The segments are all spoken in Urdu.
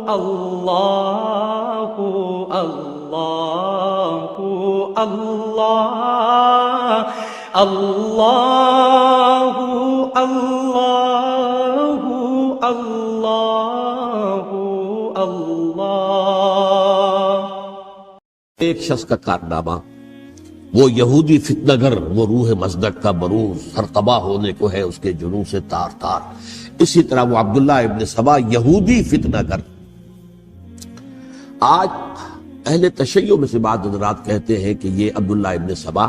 اللہ اللہ اللہ اللہ اللہ اللہ اللہ۔ ایک شخص کا کارنامہ، وہ یہودی فتنہ گر، وہ روح مزدق کا بروز، ہر تباہ ہونے کو ہے اس کے جنوں سے تار تار۔ اسی طرح وہ عبداللہ ابن سبا یہودی فتنہ گر۔ آج اہل تشیع میں سے بعض حضرات کہتے ہیں کہ یہ عبداللہ ابن سبا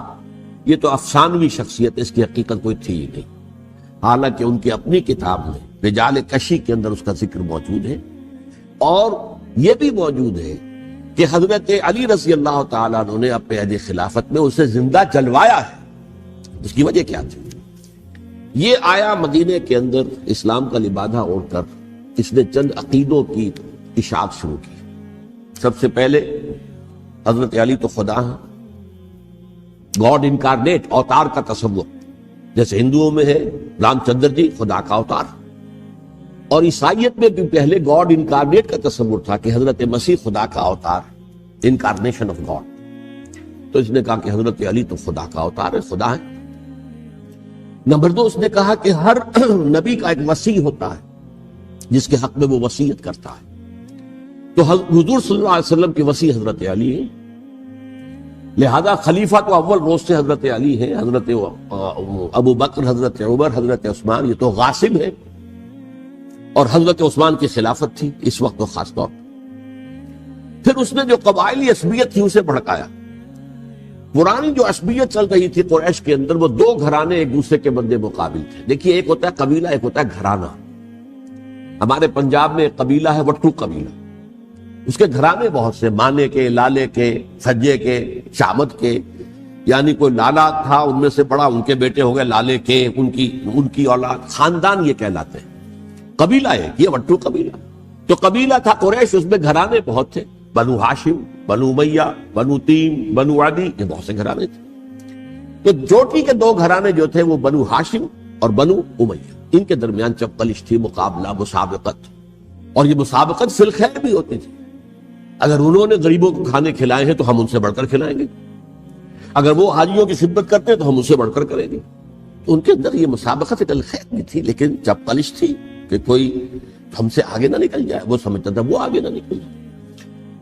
یہ تو افسانوی شخصیت ہے، اس کی حقیقت کوئی تھی ہی نہیں، حالانکہ ان کی اپنی کتاب میں رجال کشی کے اندر اس کا ذکر موجود ہے، اور یہ بھی موجود ہے کہ حضرت علی رضی اللہ تعالیٰ عنہ نے اپنے عہد خلافت میں اسے زندہ جلوایا ہے۔ اس کی وجہ کیا تھی؟ یہ آیا مدینے کے اندر اسلام کا لبادہ اوڑھ کر، اس نے چند عقیدوں کی اشاعت شروع کی۔ سب سے پہلے حضرت علی تو خدا ہیں، گاڈ انکارنیٹ، اوتار کا تصور، جیسے ہندوؤں میں ہے رام چندر جی خدا کا اوتار، اور عیسائیت میں بھی پہلے گاڈ انکارنیٹ کا تصور تھا کہ حضرت مسیح خدا کا اوتار، انکارنیشن آف گاڈ۔ تو اس نے کہا کہ حضرت علی تو خدا کا اوتار ہے، خدا ہے۔ نمبر دو، اس نے کہا کہ ہر نبی کا ایک وصی ہوتا ہے جس کے حق میں وہ وصیت کرتا ہے، تو حضور صلی اللہ علیہ وسلم کی وصی حضرت علی ہے، لہذا خلیفہ تو اول روز سے حضرت علی ہے، حضرت ابو بکر، حضرت عمر، حضرت عثمان یہ تو غاصب ہے، اور حضرت عثمان کی خلافت تھی اس وقت تو خاص طور پر۔ پھر اس نے جو قبائلی عصبیت تھی اسے بھڑکایا۔ پرانی جو عصبیت چل رہی تھی قریش کے اندر، وہ دو گھرانے ایک دوسرے کے بدے مقابل تھے۔ دیکھیے، ایک ہوتا ہے قبیلہ، ایک ہوتا ہے گھرانہ۔ ہمارے پنجاب میں ایک قبیلہ ہے وٹو قبیلہ، اس کے گھرانے بہت سے، مانے کے، لالے کے، سجے کے، شامت کے، یعنی کوئی لالا تھا ان میں سے بڑا، ان کے بیٹے ہو گئے لالے کے، ان کی اولاد، خاندان یہ کہلاتے ہیں۔ قبیلہ ایک، یہ وٹو قبیلہ۔ تو قبیلہ تھا قریش، اس میں گھرانے بہت تھے، بنو ہاشم، بنو امیہ، بنو تیم، بنو عدی، یہ بہت سے گھرانے تھے۔ تو چوٹی کے دو گھرانے جو تھے وہ بنو ہاشم اور بنو امیہ، ان کے درمیان چپقلش تھی، مقابلہ، مسابقت، اور یہ مسابقت فی الخیر بھی ہوتی تھی۔ اگر انہوں نے غریبوں کو کھانے کھلائے ہیں تو ہم ان سے بڑھ کر کھلائیں گے، اگر وہ حاجیوں کی خدمت کرتے ہیں تو ہم ان سے بڑھ کر کریں گے۔ تو ان کے اندر یہ مسابقت الخیر بھی تھی، لیکن چپقلش تھی کہ کوئی ہم سے آگے نہ نکل جائے، وہ سمجھتا تھا وہ آگے نہ نکل جائے۔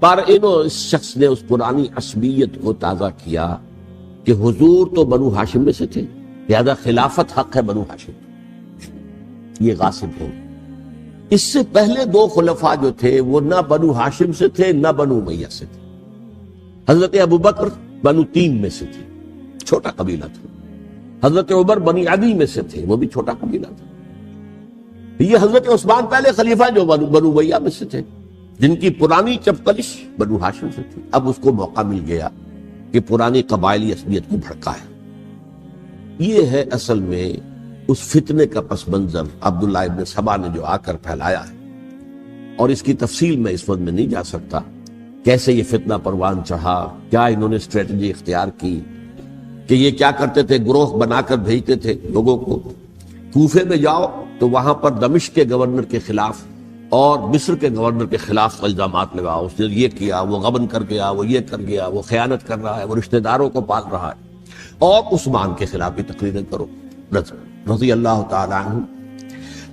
پر اس شخص نے اس پرانی عصبیت کو تازہ کیا کہ حضور تو بنو ہاشم میں سے تھے، لہذا خلافت حق ہے بنو ہاشم، یہ غاصب ہو۔ اس سے پہلے دو خلفاء جو تھے وہ نہ بنو ہاشم سے تھے نہ بنو امیہ سے تھے۔ حضرت ابو بکر بنو تیم میں سے تھے، چھوٹا قبیلہ تھا۔ حضرت عمر بنی عدی میں سے تھے، وہ بھی چھوٹا قبیلہ تھا۔ یہ حضرت عثمان پہلے خلیفہ جو بنو امیہ میں سے تھے، جن کی پرانی چپقلش بنو ہاشم سے تھی۔ اب اس کو موقع مل گیا کہ پرانی قبائلی عصبیت کو بھڑکائے۔ یہ ہے اصل میں اس فتنے کا پس منظر عبداللہ ابن سبا نے جو آ کر پھیلایا ہے، اور اس کی تفصیل میں اس وقت میں نہیں جا سکتا، کیسے یہ فتنہ پروان چڑھا، کیا انہوں نے اسٹریٹجی اختیار کی، کہ یہ کیا کرتے تھے، گروہ بنا کر بھیجتے تھے لوگوں کو، کوفے میں جاؤ تو وہاں پر دمشق کے گورنر کے خلاف اور مصر کے گورنر کے خلاف الزامات لگاؤ، اس نے یہ کیا، وہ غبن کر گیا، وہ یہ کر گیا، وہ خیانت کر رہا ہے، وہ رشتہ داروں کو پال رہا ہے، اور عثمان کے خلاف بھی تقریریں کرو رضی اللہ تعالیٰ عنہ۔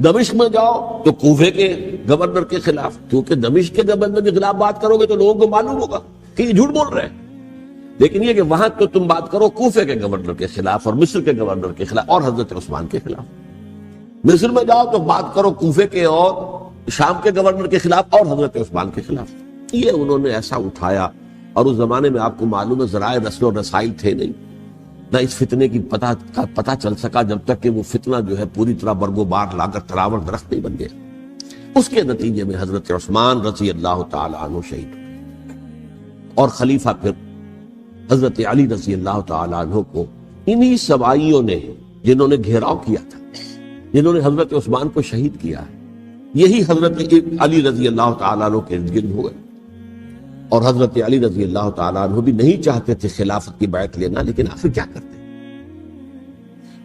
دمشق میں جاؤ تو کوفے کے گورنر کے خلاف، کیونکہ دمشق کے گورنر کے خلاف بات کرو گے تو لوگوں کو معلوم ہوگا کہ یہ جھوٹ بول رہے ہیں، لیکن یہ کہ وہاں تو تم بات کرو کوفے کے گورنر کے خلاف اور مصر کے گورنر کے خلاف اور حضرت عثمان کے خلاف۔ مصر میں جاؤ تو بات کرو کوفے کے اور شام کے گورنر کے خلاف اور حضرت عثمان کے خلاف۔ یہ انہوں نے ایسا اٹھایا، اور اس زمانے میں آپ کو معلوم ہے ذرائع رسل و رسائل تھے نہیں، نہ اس فتنے کی پتہ چل سکا جب تک کہ وہ فتنہ جو ہے پوری طرح برگ و بار لا کر تراور درخت نہیں بن گیا۔ اس کے نتیجے میں حضرت عثمان رضی اللہ تعالیٰ عنہ شہید ہوئے، اور خلیفہ پھر حضرت علی رضی اللہ تعالیٰ عنہ کو انہی سوائیوں نے، جنہوں نے گھیراؤ کیا تھا، جنہوں نے حضرت عثمان کو شہید کیا ہے، یہی حضرت علی رضی اللہ تعالیٰ عنہ کے ارد گرد ہوئے۔ اور حضرت علی رضی اللہ تعالیٰ عنہ بھی نہیں چاہتے تھے خلافت کی بیعت لینا، لیکن آخر کیا کرتے؟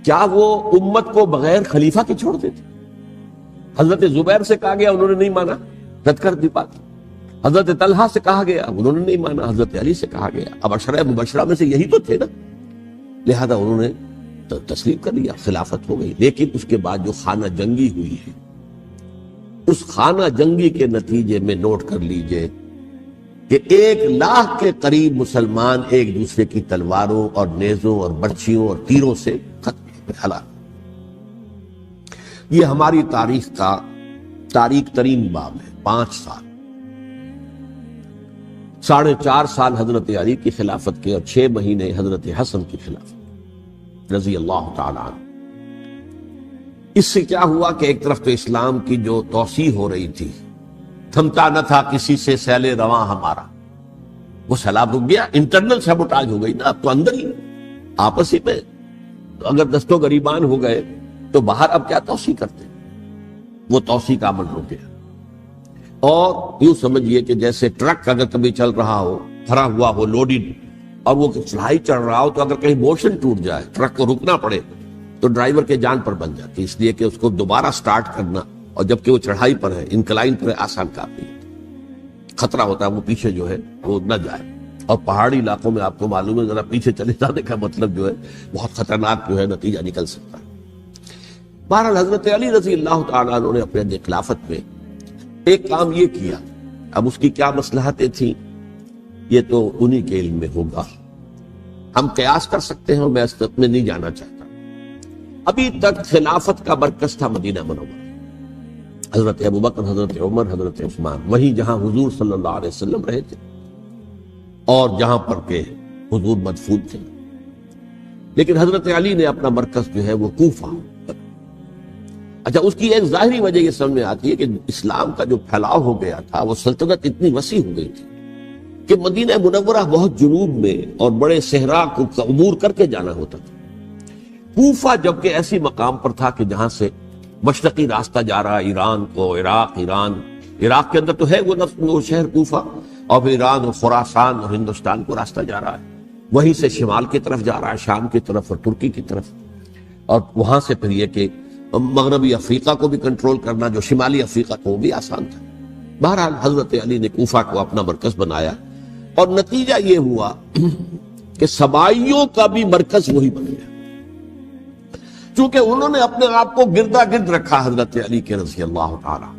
کیا وہ امت کو بغیر خلیفہ کے چھوڑ دیتے؟ حضرت زبیر سے کہا گیا، انہوں نے نہیں مانا، رد کر دی بات. حضرت طلحہ سے کہا گیا، انہوں نے نہیں مانا. حضرت علی سے کہا گیا، اب عشرہ مبشرہ میں سے یہی تو تھے نا، لہذا انہوں نے تسلیم کر لیا، خلافت ہو گئی. لیکن اس کے بعد جو خانہ جنگی ہوئی ہے، اس خانہ جنگی کے نتیجے میں نوٹ کر لیجئے کہ 1,00,000 کے قریب مسلمان ایک دوسرے کی تلواروں اور نیزوں اور برچھیوں اور تیروں سے ختم ہلاک. یہ ہماری تاریخ کا تاریخ ترین باب ہے. 5 سال، 4.5 سال حضرت علی کی خلافت کے اور 6 مہینے حضرت حسن کی خلافت رضی اللہ تعالی عنہ. اس سے کیا ہوا کہ ایک طرف تو اسلام کی جو توسیع ہو رہی تھی، تھمتا نہ تھا کسی سے سیل رواں ہمارا، وہ سیلاب رک گیا. انٹرنل سیبوٹاج ہو گئی نا، اب تو اندر ہی آپس ہی میں اگر دستوں گریبان ہو گئے تو باہر اب کیا توسیع کرتے. وہ توسیع کا عمل رک گیا. اور یوں سمجھیے کہ جیسے ٹرک اگر کبھی چل رہا ہو، بھرا ہوا ہو، لوڈڈ، اور وہ چڑھائی چڑھ رہا ہو، تو اگر کہیں موشن ٹوٹ جائے، ٹرک کو رکنا پڑے، تو ڈرائیور کے جان پر بن جاتی. اس لیے کہ اس کو دوبارہ سٹارٹ کرنا، اور جبکہ وہ چڑھائی پر ہے، انکلائن پر ہے، آسان کام نہیں. خطرہ ہوتا ہے وہ پیچھے جو ہے وہ نہ جائے. اور پہاڑی علاقوں میں آپ کو معلوم ہے ذرا پیچھے چلے جانے کا مطلب جو ہے بہت خطرناک جو ہے نتیجہ نکل سکتا ہے. بہرحال حضرت علی رضی اللہ تعالیٰ عنہ نے اپنے خلافت میں ایک کام یہ کیا. اب اس کی کیا مصلحتیں تھیں یہ تو انہی کے علم میں ہوگا. ہم قیاس کر سکتے ہیں، میں اس میں نہیں جانا چاہتا. ابھی تک خلافت کا مرکز تھا مدینہ منورہ. حضرت ابوبکر، حضرت عمر، حضرت عثمان، وہیں جہاں حضور صلی اللہ علیہ وسلم رہے تھے اور جہاں پر کہ حضور مدفون تھے. لیکن حضرت علی نے اپنا مرکز جو ہے وہ کوفہ. اچھا، اس کی ایک ظاہری وجہ یہ سمجھ میں آتی ہے کہ اسلام کا جو پھیلاؤ ہو گیا تھا، وہ سلطنت اتنی وسیع ہو گئی تھی کہ مدینہ منورہ بہت جنوب میں اور بڑے صحرا کو عبور کر کے جانا ہوتا تھا. کوفہ جبکہ ایسی مقام پر تھا کہ جہاں سے مشرقی راستہ جا رہا ہے ایران کو، عراق کے اندر تو ہے وہ شہر کوفہ، اور پھر ایران اور خراسان اور ہندوستان کو راستہ جا رہا ہے. وہیں سے شمال کی طرف جا رہا ہے، شام کی طرف اور ترکی کی طرف. اور وہاں سے پھر یہ کہ مغربی افریقہ کو بھی کنٹرول کرنا، جو شمالی افریقہ کو بھی آسان تھا. بہرحال حضرت علی نے کوفہ کو اپنا مرکز بنایا، اور نتیجہ یہ ہوا کہ سبائیوں کا بھی مرکز وہی بن گیا. چونکہ انہوں نے اپنے آپ کو گردا گرد رکھا حضرت علی کے رضی اللہ تعالی.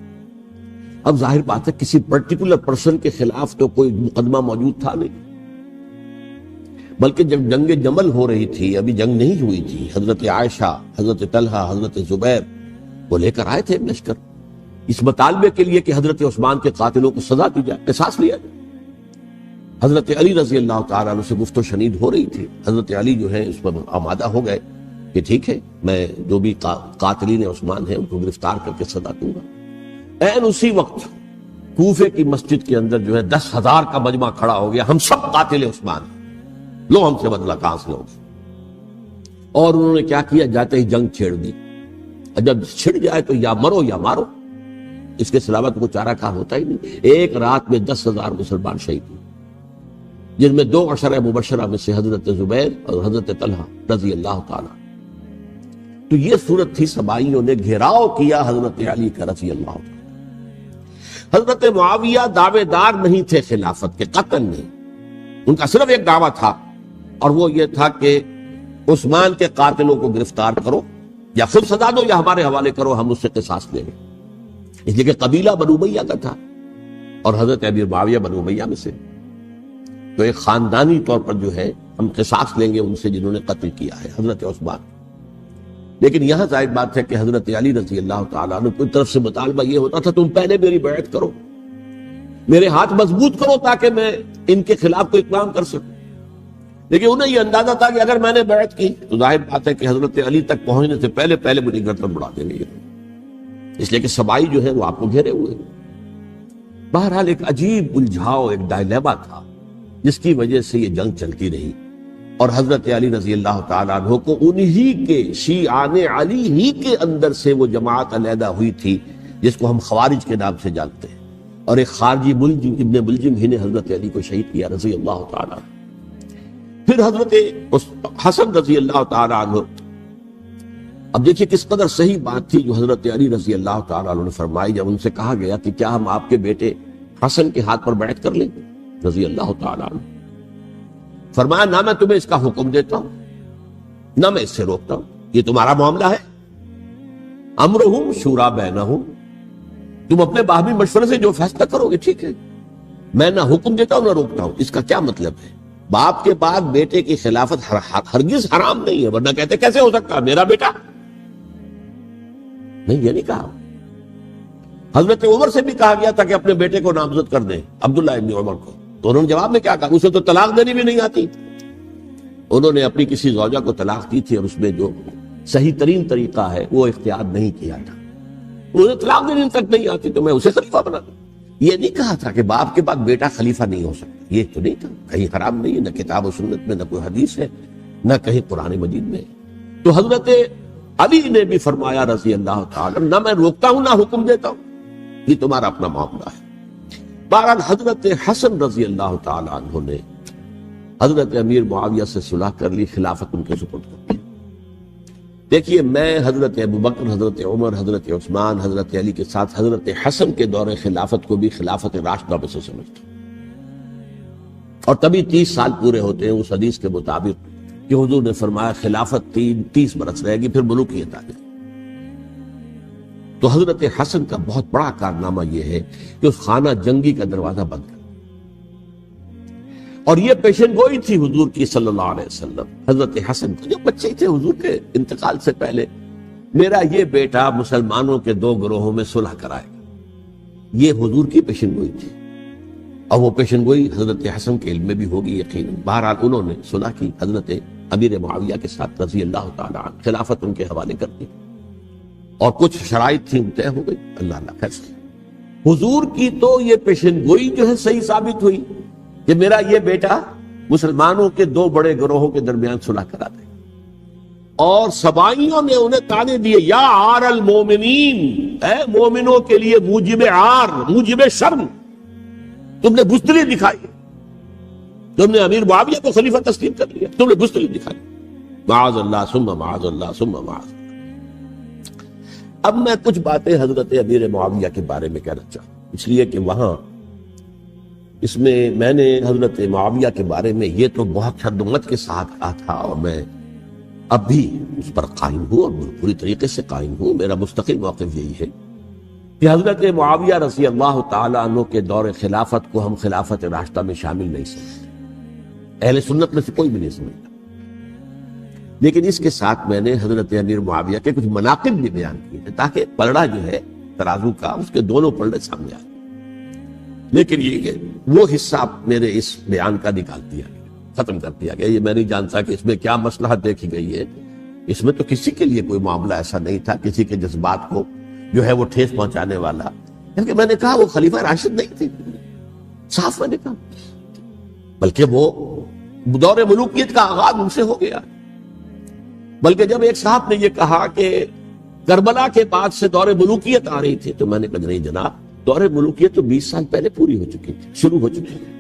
اب ظاہر بات ہے کسی پرٹیکولر پرسن کے خلاف تو کوئی مقدمہ موجود تھا نہیں، بلکہ جب جنگ جمل ہو رہی تھی، ابھی جنگ نہیں ہوئی تھی، حضرت عائشہ، حضرت طلحہ، حضرت زبیر وہ لے کر آئے تھے لشکر اس مطالبے کے لیے کہ حضرت عثمان کے قاتلوں کو سزا دی جائے، قصاص لیا جائے. حضرت علی رضی اللہ تعالیٰ عنہ سے گفت و شنید ہو رہی تھی. حضرت علی جو ہے اس پر آمادہ ہو گئے کہ ٹھیک ہے، میں جو بھی قاتلین عثمان ہیں ان کو گرفتار کر کے سزا دوں گا. این اسی وقت کوفے کی مسجد کے اندر جو ہے 10,000 کا مجمع کھڑا ہو گیا، ہم سب قاتل عثمان، لو ہم سے بدلہ کہاں سے لوگ. اور انہوں نے کیا کیا، جاتے ہی جنگ چھیڑ دی. جب چھڑ جائے تو یا مرو یا مارو، اس کے سلامت کو چارہ کار ہوتا ہی نہیں. ایک رات میں 10,000 مسلمان شہید ہوئے، جن میں 2 عشرہ مبشرہ میں سے حضرت زبیر اور حضرت طلحہ رضی اللہ تعالی. تو یہ صورت تھی، سبائیوں نے گھیراؤ کیا حضرت علی کا رضی اللہ تعالی. حضرت معاویہ دعوے دار نہیں تھے خلافت کے، قطعاً نہیں. ان کا صرف ایک دعویٰ تھا، اور وہ یہ تھا کہ عثمان کے قاتلوں کو گرفتار کرو، یا خود سزا دو یا ہمارے حوالے کرو، ہم اس سے قصاص لیں گے. اس لیے کہ قبیلہ بنو امیہ کا تھا، اور حضرت ابی معاویہ بنو امیہ میں سے، تو ایک خاندانی طور پر جو ہے ہم قصاص لیں گے ان سے جنہوں نے قتل کیا ہے حضرت عثمان. لیکن یہاں ظاہر بات ہے کہ حضرت علی رضی اللہ تعالیٰ عنہ کی طرف سے مطالبہ یہ ہوتا تھا تم پہلے میری بیعت کرو، میرے ہاتھ مضبوط کرو تاکہ میں ان کے خلاف کوئی اقدام کر سکوں. لیکن انہیں یہ اندازہ تھا کہ اگر میں نے بیعت کی تو ظاہر بات ہے کہ حضرت علی تک پہنچنے سے پہلے مجھے گردن اڑا دیں گے، اس لیے کہ سبائی جو ہے وہ آپ کو گھیرے ہوئے. بہرحال ایک عجیب الجھاؤ، ایک ڈائلیما تھا جس کی وجہ سے یہ جنگ چلتی رہی. اور حضرت علی رضی اللہ تعالیٰ عنہ کو انہی کے شیعان علی ہی کے اندر سے وہ جماعت علیحدہ ہوئی تھی جس کو ہم خوارج کے نام سے جانتے ہیں، اور ایک خارجی ملجم ابن ملجم ہی نے حضرت علی کو شہید کیا رضی اللہ تعالیٰ عنہ. پھر حضرت حسن رضی اللہ تعالیٰ عنہ اب دیکھیے کس قدر صحیح بات تھی جو حضرت علی رضی اللہ تعالیٰ عنہ نے فرمائی جب ان سے کہا گیا کہ کیا ہم آپ کے بیٹے حسن کے ہاتھ پر بیعت کر لیں رضی اللہ تعالیٰ عنہ. فرمایا نہ میں تمہیں اس کا حکم دیتا ہوں نہ میں اس سے روکتا ہوں، یہ تمہارا معاملہ ہے. امرہم شورا بینہم، تم اپنے باہمی مشورے سے جو فیصلہ کرو گے ٹھیک ہے، میں نہ حکم دیتا ہوں نہ روکتا ہوں. اس کا کیا مطلب ہے؟ باپ کے بعد بیٹے کی خلافت ہرگز حرام نہیں ہے، ورنہ کہتے کیسے ہو سکتا میرا بیٹا؟ نہیں، یہ نہیں کہا. حضرت عمر سے بھی کہا گیا تھا کہ اپنے بیٹے کو نامزد کر دیں، عبداللہ ابن عمر کو، تو انہوں نے جواب میں کیا کہا؟ اسے تو طلاق دینی بھی نہیں آتی. انہوں نے اپنی کسی زوجہ کو طلاق دی تھی اور اس میں جو صحیح ترین طریقہ ہے وہ اختیار نہیں کیا تھا. انہیں طلاق دینے تک نہیں آتی تو میں اسے خلیفہ بنا دوں. یہ نہیں کہا تھا کہ باپ کے بعد بیٹا خلیفہ نہیں ہو سکتا، یہ تو نہیں تھا. کہیں حرام نہیں ہے، نہ کتاب و سنت میں، نہ کوئی حدیث ہے، نہ کہیں قرآن مجید میں. تو حضرت علی نے بھی فرمایا رضی اللہ تعالی نہ میں روکتا ہوں نہ حکم دیتا ہوں، یہ تمہارا اپنا معاملہ ہے. بہرحال حضرت حسن رضی اللہ تعالی عنہ نے حضرت امیر معاویہ سے صلح کر لی، خلافت ان کے سپرد کر دی. دیکھیے میں حضرت ابوبکر، حضرت عمر، حضرت عثمان، حضرت علی کے ساتھ حضرت حسن کے دور خلافت کو بھی خلافت راشدہ میں سے سمجھتا ہوں. اور تبھی 30 سال پورے ہوتے ہیں اس حدیث کے مطابق کہ حضور نے فرمایا خلافت 30 برس رہے گی پھر ملوکیت آ جائے. تو حضرت حسن کا بہت بڑا کارنامہ یہ ہے کہ اس خانہ جنگی کا دروازہ بند کر، اور یہ پیشن گوئی تھی حضور کی صلی اللہ علیہ وسلم. حضرت حسن کو جب بچے تھے حضور کے انتقال سے پہلے، میرا یہ بیٹا مسلمانوں کے 2 گروہوں میں صلح کرائے گا، یہ حضور کی پیشن گوئی تھی. اور وہ پیشن گوئی حضرت حسن کے علم میں بھی ہوگی یقیناً. بہرحال انہوں نے صلح کی حضرت امیر معاویہ کے ساتھ رضی اللہ تعالی عنہ، خلافت ان کے حوالے کر دی اور کچھ شرائط تھیں طے ہو گئی. اللہ خیر سے حضور کی تو یہ پیشن گوئی جو ہے صحیح ثابت ہوئی کہ میرا یہ بیٹا مسلمانوں کے 2 بڑے گروہوں کے درمیان صلح کرا دے. اور سبائیوں نے انہیں تانے دیے، یا عار المومنین، اے مومنوں کے لیے موجب عار، موجب شرم تم نے بزدلی دکھائی، تم نے امیر معاویہ کو خلیفہ تسلیم کر لیا، تم نے بزدلی دکھائی. معاذ اللہ ثم معاذ اللہ ثم معاذ اللہ. اب میں کچھ باتیں حضرت امیر معاویہ کے بارے میں کہنا چاہوں، اس لیے کہ وہاں اس میں نے حضرت معاویہ کے بارے میں یہ تو بہت شدت کے ساتھ کہا تھا، اور میں اب بھی اس پر قائم ہوں اور پوری طریقے سے قائم ہوں. میرا مستقل موقف یہی ہے کہ حضرت معاویہ رضی اللہ تعالی عنہ کے دور خلافت کو ہم خلافت راشدہ میں شامل نہیں سمجھتے، اہل سنت میں سے کوئی بھی نہیں سمجھتا. لیکن اس کے ساتھ میں نے حضرت امیر معاویہ کے کچھ مناقب بھی بیان کیے تھے تاکہ پلڑا جو ہے ترازو کا اس کے دونوں پلڑے سامنے آئے. لیکن یہ وہ حصہ میرے اس بیان کا نکال دیا گیا، ختم کر دیا گیا. یہ میں نہیں جانتا کہ اس میں کیا مصلحت دیکھی گئی ہے. اس میں تو کسی کے لیے کوئی معاملہ ایسا نہیں تھا کسی کے جذبات کو جو ہے وہ ٹھیس پہنچانے والا، کیونکہ میں نے کہا وہ خلیفہ راشد نہیں تھے، صاف میں نے کہا، بلکہ وہ دور ملوکیت کا آغاز ان سے ہو گیا. بلکہ جب ایک صاحب نے یہ کہا کہ کربلا کے بعد سے دور ملوکیت آ رہی تھی تو میں نے کہا نہیں جناب، دور ملوکیت تو 20 سال پہلے پوری ہو چکی تھی، شروع ہو چکی تھی.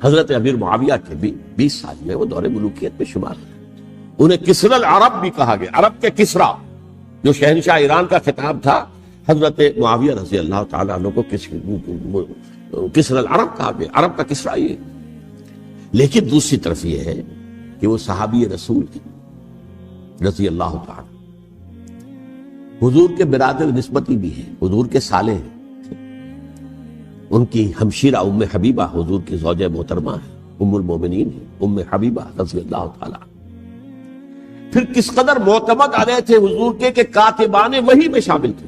حضرت امیر معاویہ کے بھی 20 سال میں وہ دور ملوکیت میں شمار ہیں. انہیں کسرى العرب بھی کہا گیا، عرب کے کسرا جو شہنشاہ ایران کا خطاب تھا، حضرت معاویہ رضی اللہ تعالیٰ عنہ کو کسرى العرب کہا گیا، عرب کا کسرا یہ. لیکن دوسری طرف یہ ہے کہ وہ صحابی رسول تھے رضی اللہ تعالیٰ، حضور کے برادر نسبتی بھی ہیں، حضور کے سالے ہیں. ان کی ہمشیرہ ام حبیبہ حضور کی زوجہ محترمہ ہے، ام المومنین ہے، ام حبیبہ رضی اللہ تعالیٰ. پھر کس قدر معتمد علیہ تھے حضور کے کہ کاتبان وحی میں شامل تھے.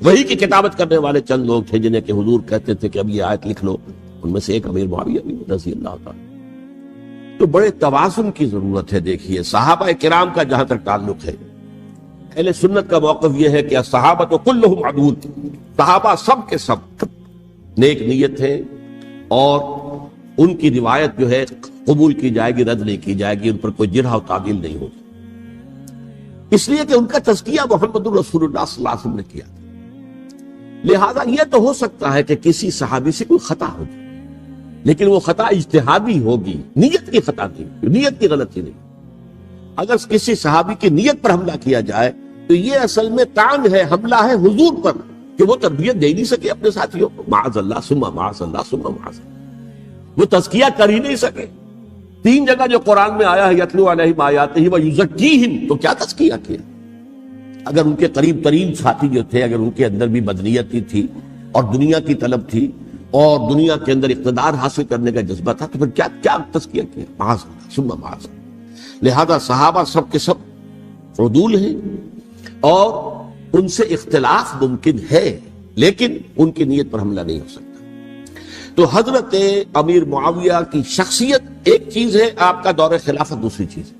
وحی کی کتابت کرنے والے چند لوگ تھے جنہیں کہ حضور کہتے تھے کہ اب یہ آیت لکھ لو، ان میں سے ایک امیر معاویہ بھی رضی اللہ تعالیٰ. تو بڑے توازن کی ضرورت ہے. دیکھیے صحابہ کرام کا جہاں تک تعلق ہے، اہل سنت کا موقف یہ ہے کہ صحابہ تو کلہم عدول، صحابہ سب کے سب نیک نیت ہیں اور ان کی روایت جو ہے قبول کی جائے گی، رد نہیں کی جائے گی، ان پر کوئی جرح و تعدیل نہیں ہوگی، اس لیے کہ ان کا تزکیہ محمد الرسول اللہ صلی اللہ علیہ وسلم نے کیا تھا. لہذا یہ تو ہو سکتا ہے کہ کسی صحابی سے کوئی خطا ہوگی، لیکن وہ خطا اجتہادی ہوگی، نیت کی خطا نہیں، نیت کی غلطی نہیں. اگر کسی صحابی کی نیت پر حملہ کیا جائے تو یہ اصل میں طعن ہے، حملہ ہے حضور پر کہ وہ تربیت دے نہیں سکے اپنے ساتھیوں کو، معاذ اللہ ثم معاذ اللہ ثم معاذ اللہ، وہ تزکیہ کر ہی نہیں سکے۔ 3 جگہ جو قرآن میں آیا ہے یتلو علیہم آیاتہ ویزکیہم، تو کیا تزکیہ کیا؟ اگر ان کے قریب ترین ساتھی جو تھے، اگر ان کے اندر بھی بدنیتی تھی اور دنیا کی طلب تھی اور دنیا کے اندر اقتدار حاصل کرنے کا جذبہ تھا، تو پھر کیا تزکیہ کیا؟ معاذ اللہ ثم معاذ اللہ۔ لہذا صحابہ سب کے سب عدول ہیں اور ان سے اختلاف ممکن ہے، لیکن ان کی نیت پر حملہ نہیں ہو سکتا۔ تو حضرت امیر معاویہ کی شخصیت ایک چیز ہے، آپ کا دور خلافت دوسری چیز ہے۔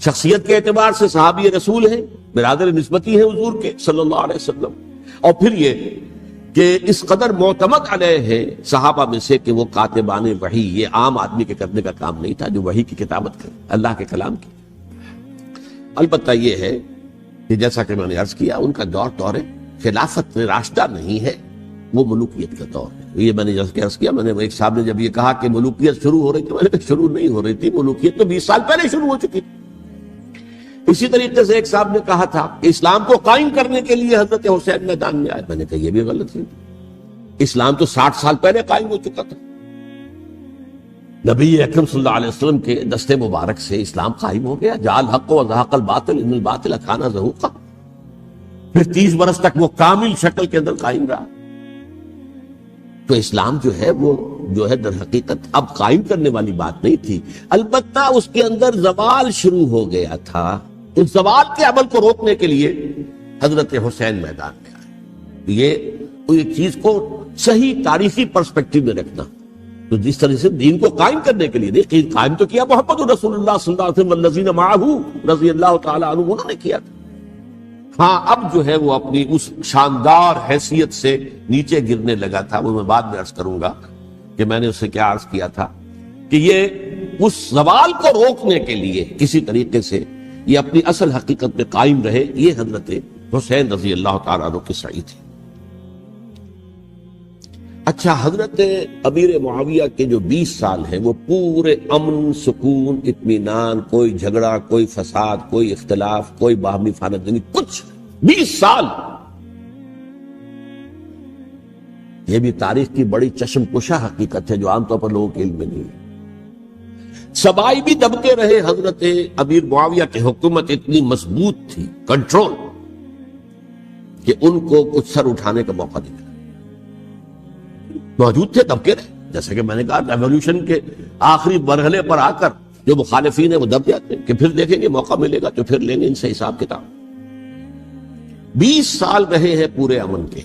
شخصیت کے اعتبار سے صحابی رسول ہیں، برادر نسبتی ہیں حضور کے صلی اللہ علیہ وسلم، اور پھر یہ کہ اس قدر معتمد علیہ ہے صحابہ میں سے کہ وہ کاتبان وحی، یہ عام آدمی کے کرنے کا کام نہیں تھا جو وحی کی کتابت کرے، اللہ کے کلام کی۔ البتہ یہ ہے کہ جیسا کہ میں نے عرض کیا، ان کا دور خلافت راشدہ نہیں ہے، وہ ملوکیت کا دور ہے۔ یہ میں نے جیسا کہ عرض کیا، میں نے ایک صاحب نے جب یہ کہا کہ ملوکیت شروع ہو رہی تھی، میں نے کہا شروع نہیں ہو رہی تھی، ملوکیت تو 20 سال پہلے شروع ہو چکی تھی۔ اسی طریقے سے ایک صاحب نے کہا تھا کہ اسلام کو قائم کرنے کے لیے حضرت حسین میدان میں آئے، میں نے کہا یہ بھی غلط ہے، اسلام تو 60 سال پہلے قائم ہو چکا تھا، نبی اکرم صلی اللہ علیہ وسلم کے دستے مبارک سے اسلام قائم ہو گیا، جاء الحق وزهق الباطل ان الباطل کان زہوقا، پھر 30 برس تک وہ کامل شکل کے اندر قائم رہا۔ تو اسلام جو ہے وہ جو ہے در حقیقت اب قائم کرنے والی بات نہیں تھی، البتہ اس کے اندر زوال شروع ہو گیا تھا، اس زوال کے عمل کو روکنے کے لیے حضرت حسین میدان میں آئے۔ یہ چیز کو صحیح تاریخی پرسپیکٹو میں رکھنا، تو جس طرح سے دین کو قائم کرنے کے لیے نہیں، قائم تو کیا محمد رسول اللہ صلی اللہ علیہ وسلم والذین معہ رضی اللہ تعالی عنہ، انہوں نے کیا تھا۔ ہاں اب جو ہے وہ اپنی اس شاندار حیثیت سے نیچے گرنے لگا تھا، وہ میں بعد میں عرض کروں گا کہ میں نے اسے کیا عرض کیا تھا کہ یہ اس زوال کو روکنے کے لیے کسی طریقے سے یہ اپنی اصل حقیقت میں قائم رہے، یہ حضرت حسین رضی اللہ تعالیٰ عنہ کی سعی تھی۔ اچھا، حضرت امیر معاویہ کے جو 20 سال ہیں وہ پورے امن، سکون، اطمینان، کوئی جھگڑا، کوئی فساد، کوئی اختلاف، کوئی باہمی خانہ جنگی، کچھ 20 سال۔ یہ بھی تاریخ کی بڑی چشم کشا حقیقت ہے جو عام طور پر لوگوں کے علم میں نہیں ہے۔ سبائی بھی دبتے رہے، حضرت امیر معاویہ کی حکومت اتنی مضبوط تھی، کنٹرول، کہ ان کو کچھ سر اٹھانے کا موقع نہیں ملا۔ موجود تھے، دبکے رہے، جیسے کہ میں نے کہا ریولوشن کے آخری مرحلے پر آ کر جو مخالفین ہیں وہ دب جاتے ہیں کہ پھر دیکھیں گے موقع ملے گا تو پھر لیں گے ان سے حساب کتاب۔ 20 سال رہے ہیں پورے امن کے،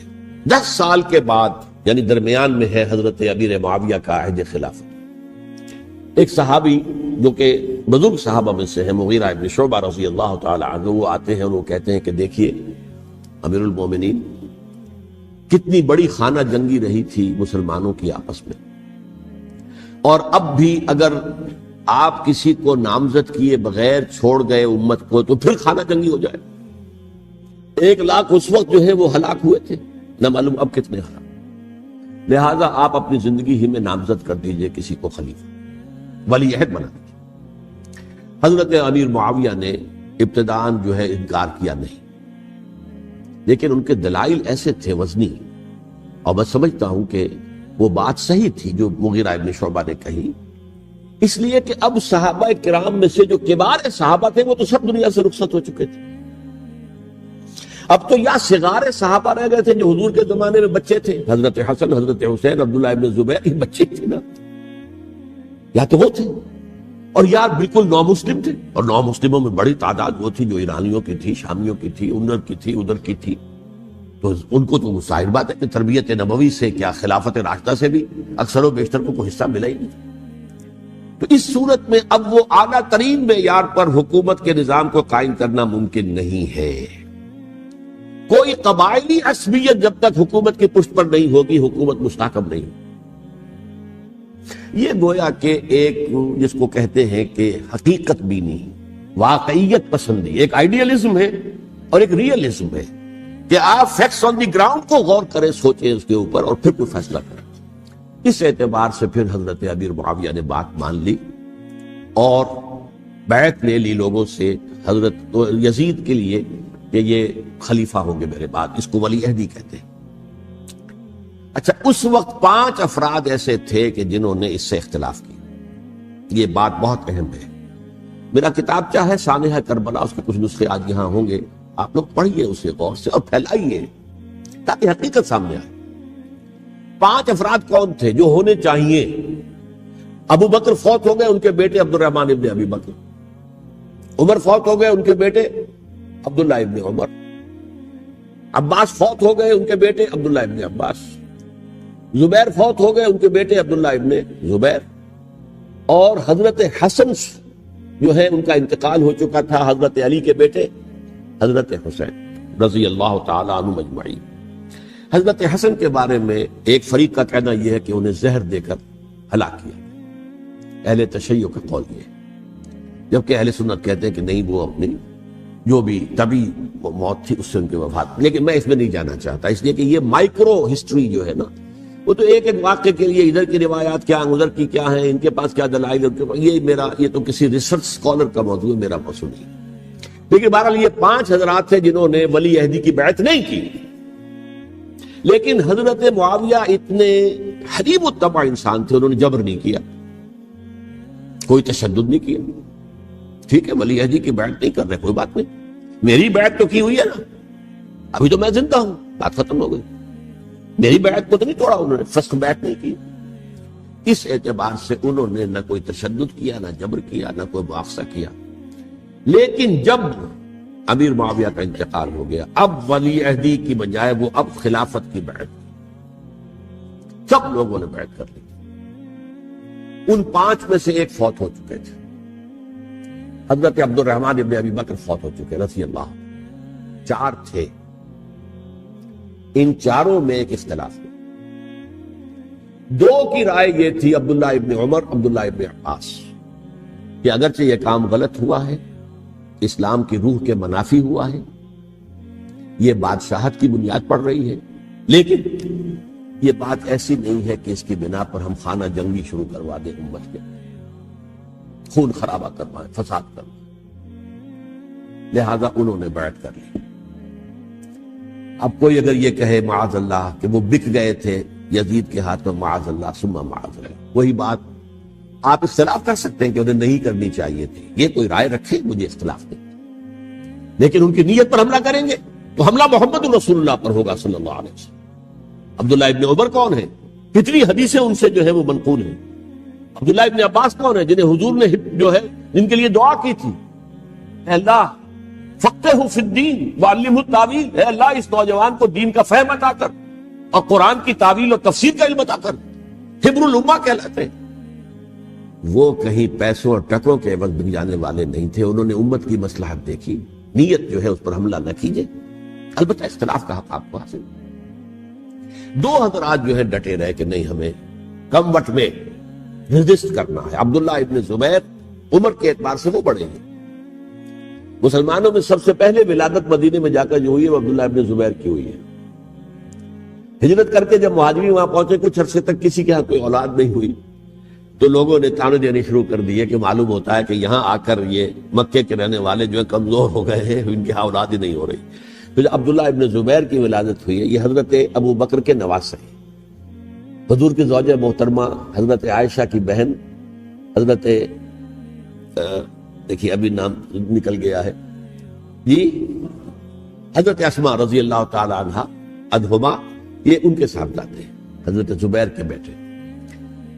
10 سال کے بعد یعنی درمیان میں ہے حضرت امیر معاویہ کا عہد خلافت۔ ایک صحابی جو کہ بزرگ صحابہ میں سے ہیں، مغیرہ ابن شعبہ رضی اللہ تعالی عنہ، وہ آتے ہیں اور وہ کہتے ہیں کہ دیکھیے امیر المومنین، کتنی بڑی خانہ جنگی رہی تھی مسلمانوں کی آپس میں، اور اب بھی اگر آپ کسی کو نامزد کیے بغیر چھوڑ گئے امت کو تو پھر خانہ جنگی ہو جائے۔ 1 لاکھ اس وقت جو ہے وہ ہلاک ہوئے تھے، نہ معلوم اب کتنے ہلاک۔ لہذا آپ اپنی زندگی ہی میں نامزد کر دیجئے کسی کو خلیفہ، ولی عہد بنا دیجئے۔ حضرت امیر معاویہ نے ابتداءً جو ہے انکار کیا نہیں، لیکن ان کے دلائل ایسے تھے وزنی، اور میں سمجھتا ہوں کہ وہ بات صحیح تھی جو مغیرہ ابن شعبہ نے کہی، اس لیے کہ اب صحابہ کرام میں سے جو کبار صحابہ تھے وہ تو سب دنیا سے رخصت ہو چکے تھے۔ اب تو یا صغار صحابہ رہ گئے تھے جو حضور کے زمانے میں بچے تھے، حضرت حسن، حضرت حسین، عبداللہ ابن زبیر، یہ بچے تھے نا، یا تو وہ تھے، اور یا بالکل نو مسلم تھے، اور نو مسلموں میں بڑی تعداد وہ تھی جو ایرانیوں کی تھی، شامیوں کی تھی، ادھر کی تھی، ادھر کی تھی، تو ان کو تو ظاہر بات ہے کہ تربیت نبوی سے کیا خلافت راشدہ سے بھی اکثر و بیشتر کو کوئی حصہ ملا ہی نہیں۔ تو اس صورت میں اب وہ اعلیٰ ترین معیار پر حکومت کے نظام کو قائم کرنا ممکن نہیں ہے۔ کوئی قبائلی عصبیت جب تک حکومت کی پشت پر نہیں ہوگی، حکومت مستحکم نہیں ہوگی۔ یہ گویا کہ ایک جس کو کہتے ہیں کہ حقیقت بینی، واقعیت پسندی، ایک آئیڈیالزم ہے اور ایک ریئلزم ہے کہ آپ فیکٹس آن دی گراؤنڈ کو غور کریں، سوچیں اس کے اوپر اور پھر کوئی فیصلہ کریں۔ اس اعتبار سے پھر حضرت امیر معاویہ نے بات مان لی اور بیعت لے لی لوگوں سے حضرت یزید کے لیے کہ یہ خلیفہ ہوں گے میرے بعد، اس کو ولی عہدی کہتے ہیں۔ اچھا، اس وقت 5 افراد ایسے تھے کہ جنہوں نے اس سے اختلاف کیا، یہ بات بہت اہم ہے۔ میرا کتابچہ ہے سانحہ کربلا، اس کے کچھ نسخے آج یہاں ہوں گے، آپ لوگ پڑھیے اسے غور سے اور پھیلائیے تاکہ حقیقت سامنے آئے۔ 5 افراد کون تھے جو ہونے چاہیے؟ ابو بکر فوت ہو گئے، ان کے بیٹے عبد الرحمن ابن ابی بکر۔ عمر فوت ہو گئے، ان کے بیٹے عبداللہ ابن عمر۔ عباس فوت ہو گئے، ان کے بیٹے عبداللہ ابن عباس۔ زبیر فوت ہو گئے، ان کے بیٹے عبداللہ ابن زبیر۔ اور حضرت حسن جو ہے ان کا انتقال ہو چکا تھا، حضرت علی کے بیٹے حضرت حسین رضی اللہ تعالی عنہ مجمعین۔ حضرت حسن کے بارے میں ایک فریق کا کہنا یہ ہے کہ انہیں زہر دے کر ہلاک کیا، اہل تشیع کا قول یہ ہے، جبکہ اہل سنت کہتے ہیں کہ نہیں، وہ اپنی جو بھی طبی موت تھی اس سے ان کی وفات۔ لیکن میں اس میں نہیں جانا چاہتا، اس لیے کہ یہ مائکرو ہسٹری جو ہے نا، وہ تو ایک ایک واقعے کے لیے ادھر کی روایات کیا ہیں، ادھر کی کیا ہیں، ان کے پاس کیا دلائل، یہ تو کسی ریسرچ اسکالر کا موضوع ہے، میرا موضوع نہیں۔ لیکن بہرحال یہ 5 حضرات تھے جنہوں نے ولی عہدی کی بیعت نہیں کی، لیکن حضرت معاویہ اتنے حلیم الطبع انسان تھے، انہوں نے جبر نہیں کیا، کوئی تشدد نہیں کیا۔ ٹھیک ہے، ولی عہدی کی بیعت نہیں کر رہے، کوئی بات نہیں، میری بیعت تو کی ہوئی ہے نا، ابھی تو میں زندہ ہوں، بات ختم ہو گئی، میری بیعت کو تو نہیں توڑا انہوں نے، فسخ بیعت نہیں کی۔ اس اعتبار سے انہوں نے نہ کوئی تشدد کیا، نہ جبر کیا، نہ کوئی مواخذہ کیا۔ لیکن جب امیر معاویہ کا انتقال ہو گیا، اب ولی عہدی کی بجائے وہ اب خلافت کی بیعت، سب لوگوں نے بیعت کر لی۔ ان 5 میں سے ایک فوت ہو چکے تھے، حضرت عبد الرحمن ابن ابی بکر فوت ہو چکے رضی اللہ۔ 4 تھے، ان 4 میں ایک اختلاف ہے۔ 2 کی رائے یہ تھی، عبداللہ ابن عمر، عبداللہ ابن عباس، کہ اگرچہ یہ کام غلط ہوا ہے، اسلام کی روح کے منافی ہوا ہے، یہ بادشاہت کی بنیاد پڑ رہی ہے، لیکن یہ بات ایسی نہیں ہے کہ اس کی بنا پر ہم خانہ جنگی شروع کروا دیں، امت کے خون خرابہ کروائیں، فساد کروائیں۔ لہذا انہوں نے بیعت کر لی۔ اب کوئی اگر یہ کہے معاذ اللہ کہ وہ بک گئے تھے یزید کے ہاتھ میں، معاذ اللہ ثم معاذ اللہ، وہی بات آپ اختلاف کر سکتے ہیں کہ انہیں نہیں کرنی چاہیے تھی، یہ کوئی رائے رکھے، مجھے اختلاف نہیں، لیکن ان کی نیت پر حملہ کریں گے تو حملہ محمد رسول اللہ پر ہوگا صلی اللہ علیہ وسلم۔ عبداللہ ابن عمر کون ہے؟ کتنی حدیثیں ان سے جو ہے وہ منقول ہیں۔ عبداللہ ابن عباس کون ہے؟ جنہیں حضور نے جو ہے جن کے لیے دعا کی تھی، اے اللہ فقہہ فی الدین وعلمہ التاویل، اے اللہ اس نوجوان کو دین کا فہم عطا کر اور قرآن کی تعویل اور تفسیر کا علم عطا کر، حبر الامہ کہلاتے ہیں۔ وہ کہیں پیسوں اور ٹکروں کے عوض بک جانے والے نہیں تھے، انہوں نے امت کی مصلحت دیکھی، نیت جو ہے اس پر حملہ نہ کیجئے، البتہ اختلاف کا حق آپ کو حاصل۔ 2 حضرات جو ہے ڈٹے رہے کہ نہیں، ہمیں کم وقت میں ریزسٹ کرنا ہے۔ عبداللہ ابن زبیر عمر کے اعتبار سے وہ بڑے ہیں، مسلمانوں میں سب سے پہلے ولادت مدینے میں جا کر جو ہوئی ہے وہ عبداللہ ابن زبیر کی ہوئی ہے۔ ہجرت کر کے جب مہاجرین وہاں پہنچے، کچھ عرصے تک کسی کے ہاں کوئی اولاد نہیں ہوئی، تو لوگوں نے تانے دینے شروع کر دیے کہ معلوم ہوتا ہے کہ یہاں آ کر یہ مکے کے رہنے والے جو ہے کمزور ہو گئے ہیں، ان کی ہاں اولاد ہی نہیں ہو رہی۔ پھر عبداللہ ابن زبیر کی ولادت ہوئی ہے، یہ حضرت ابو بکر کے نواسے ہیں، حضور کی زوجہ محترمہ حضرت عائشہ کی بہن، حضرت دیکھیے ابھی نام نکل گیا ہے جی، حضرت اسماء رضی اللہ تعالی عنہا عنہما، یہ ان کے ساتھ جاتے ہیں، حضرت زبیر کے بیٹے۔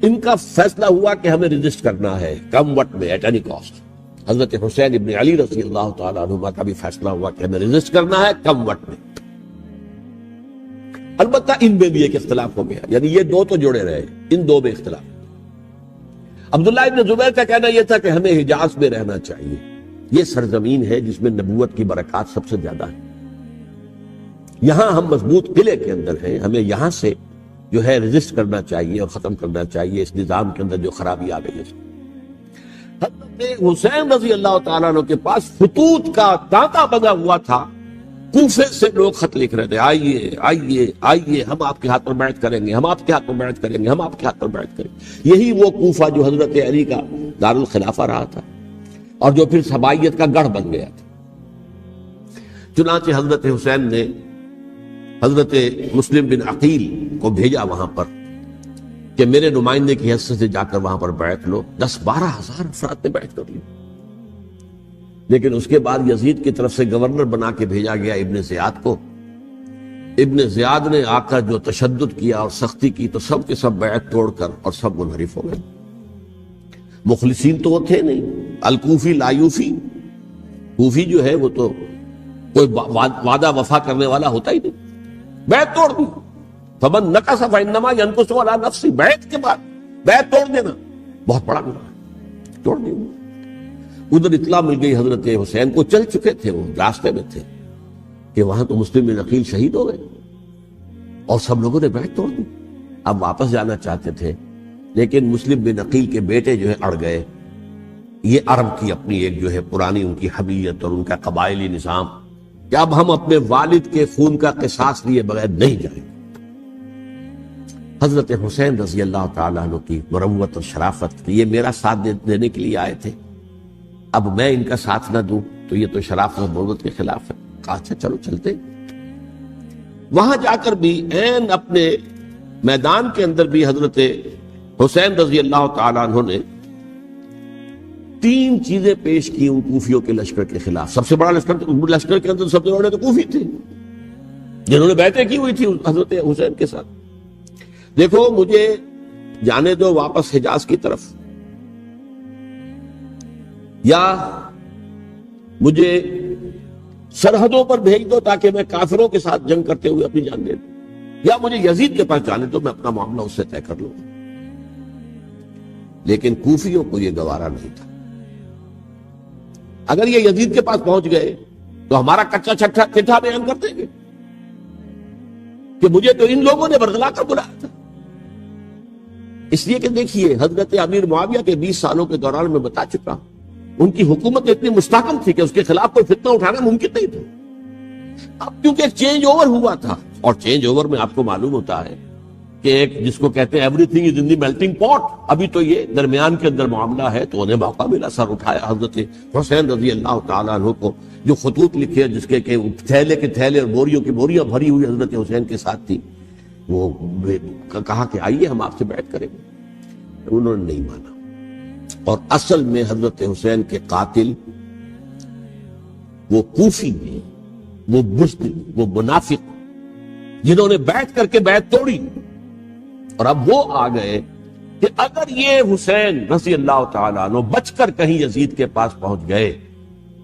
ان کا فیصلہ ہوا کہ ہمیں ریزسٹ کرنا ہے کم وقت میں، ایٹ اینی کاسٹ۔ حضرت حسین ابن علی رضی اللہ تعالی عنہما کا بھی فیصلہ ہوا کہ ہمیں ریزسٹ کرنا ہے کم وقت میں۔ البتہ ان میں بھی ایک اختلاف ہو گیا، یعنی یہ 2 تو جڑے رہے، ان 2 میں اختلاف۔ عبداللہ ابن زبیر کا کہنا یہ تھا کہ ہمیں حجاز میں رہنا چاہیے، یہ سرزمین ہے جس میں نبوت کی برکات سب سے زیادہ ہے، یہاں ہم مضبوط قلعے کے اندر ہیں، ہمیں یہاں سے جو ہے ریزسٹ کرنا چاہیے اور ختم کرنا چاہیے اس نظام کے اندر جو خرابی آ گئی ہے۔ حضرت حسین رضی اللہ تعالیٰ عنہ کے پاس خطوط کا تانتا بنا ہوا تھا، کوفے سے لوگ خط لکھ رہے تھے، آئیے آئیے آئیے، ہم آپ کے ہاتھ پر بیعت کریں گے، ہم آپ کے ہاتھ پر بیعت کریں گے، ہم آپ کے ہاتھ پر بیعت کریں گے۔ یہی وہ کوفہ جو حضرت علی کا دارالخلافہ رہا تھا۔ اور جو پھر سبائیت کا گڑھ بن گیا تھا۔ چنانچہ حضرت حسین نے حضرت مسلم بن عقیل کو بھیجا وہاں پر کہ میرے نمائندے کی حیثیت سے جا کر وہاں پر بیعت لو۔ 10-12 ہزار افراد نے بیعت کر لی، لیکن اس کے بعد یزید کی طرف سے گورنر بنا کے بھیجا گیا ابن زیاد کو۔ ابن زیاد نے آ کر جو تشدد کیا اور سختی کی تو سب کے سب بیعت توڑ کر اور سب منحرف ہو گئے۔ مخلصین تو وہ تھے نہیں، الکوفی لایوفی، کوفی جو ہے وہ تو کوئی وعدہ وفا کرنے والا ہوتا ہی نہیں، بیعت توڑ دی۔ فمن نقص فانما ينقص على نفسه، بیعت کے بعد بیعت توڑ دینا بہت بڑا گناہ ہے، توڑ دی۔ ادھر اطلاع مل گئی حضرت حسین کو، چل چکے تھے وہ، راستے میں تھے کہ وہاں تو مسلم بن عقیل شہید ہو گئے اور سب لوگوں نے بیعت توڑ دی۔ اب واپس جانا چاہتے تھے لیکن مسلم بن عقیل کے بیٹے جو ہے اڑ گئے۔ یہ عرب کی اپنی ایک جو ہے پرانی ان کی حمیت اور ان کا قبائلی نظام کہ اب ہم اپنے والد کے خون کا قصاص لیے بغیر نہیں جائیں گے۔ حضرت حسین رضی اللہ تعالیٰ عنہ کی مروت اور شرافت، یہ میرا ساتھ دینے کے لیے آئے تھے، اب میں ان کا ساتھ نہ دوں تو یہ تو شرافت اور مروت کے خلاف ہے۔ کہا اچھا چلو چلتے۔ وہاں جا کر بھی عین اپنے میدان کے اندر بھی حضرت حسین رضی اللہ تعالیٰ عنہ نے 3 چیزیں پیش کی ان کوفیوں کے لشکر کے خلاف۔ سب سے بڑا لشکر کے اندر سب سے بڑے تو کوفی تھے جنہوں نے بیعتیں کی ہوئی تھی حضرت حسین کے ساتھ۔ دیکھو مجھے جانے دو واپس حجاز کی طرف، یا مجھے سرحدوں پر بھیج دو تاکہ میں کافروں کے ساتھ جنگ کرتے ہوئے اپنی جان دے دوں، یا مجھے یزید کے پاس جانے دو، میں اپنا معاملہ اس سے طے کر لوں۔ لیکن کوفیوں کو یہ گوارا نہیں تھا۔ اگر یہ یزید کے پاس پہنچ گئے تو ہمارا کچا چٹھا بیان کر دیں گے کہ مجھے تو ان لوگوں نے برگلا کر بلایا تھا۔ اس لیے کہ دیکھیے حضرت امیر معاویہ کے 20 سالوں کے دوران میں بتا چکا ہوں، ان کی حکومت اتنی مستحکم تھی کہ اس کے خلاف کوئی فتنہ اٹھانا ممکن نہیں تھا۔ اب کیونکہ ایک چینج اوور ہوا تھا، اور چینج اوور میں آپ کو معلوم ہوتا ہے کہ ایک جس کو کہتے ہیں every thing is in the melting پاٹ، ابھی تو یہ درمیان کے اندر معاملہ ہے، تو انہیں موقع ملا، سر اٹھایا حضرت حسین رضی اللہ تعالیٰ عنہ کو، جو خطوط لکھے جس کے کہ تھیلے کے تھیلے اور بوریوں کی بوریاں بھری ہوئی حضرت حسین کے ساتھ تھی، وہ کہا کہ آئیے ہم آپ سے بیعت کریں گے۔ انہوں نے نہیں مانا، اور اصل میں حضرت حسین کے قاتل وہ کوفی ہیں، وہ بزدل، وہ منافق، جنہوں نے بیعت کر کے بیعت توڑی۔ اور اب وہ آ گئے کہ اگر یہ حسین رضی اللہ تعالیٰ عنہ بچ کر کہیں یزید کے پاس پہنچ گئے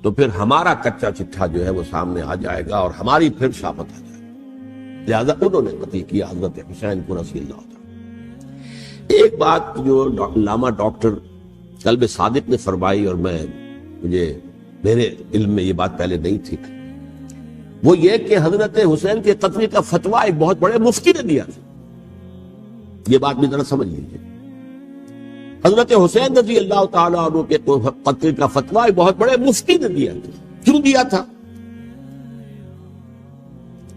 تو پھر ہمارا کچا چٹھا جو ہے وہ سامنے آ جائے گا اور ہماری پھر شامت آ جائے گی۔ لہذا انہوں نے قتل کیا حضرت حسین کو رضی اللہ تعالیٰ۔ ایک بات جو علامہ ڈاکٹر قلب صادق نے فرمائی، اور میرے علم میں یہ بات پہلے نہیں تھی، وہ یہ کہ حضرت حسین کے قتل کا فتویٰ ایک بہت بڑے مفتی نے دیا تھا۔ یہ بات بھی ذرا سمجھ لیجیے، حضرت حسین رضی اللہ تعالیٰ عنہ کے قتل کا فتویٰ ایک بہت بڑے مفتی نے دیا تھا۔ کیوں دیا تھا؟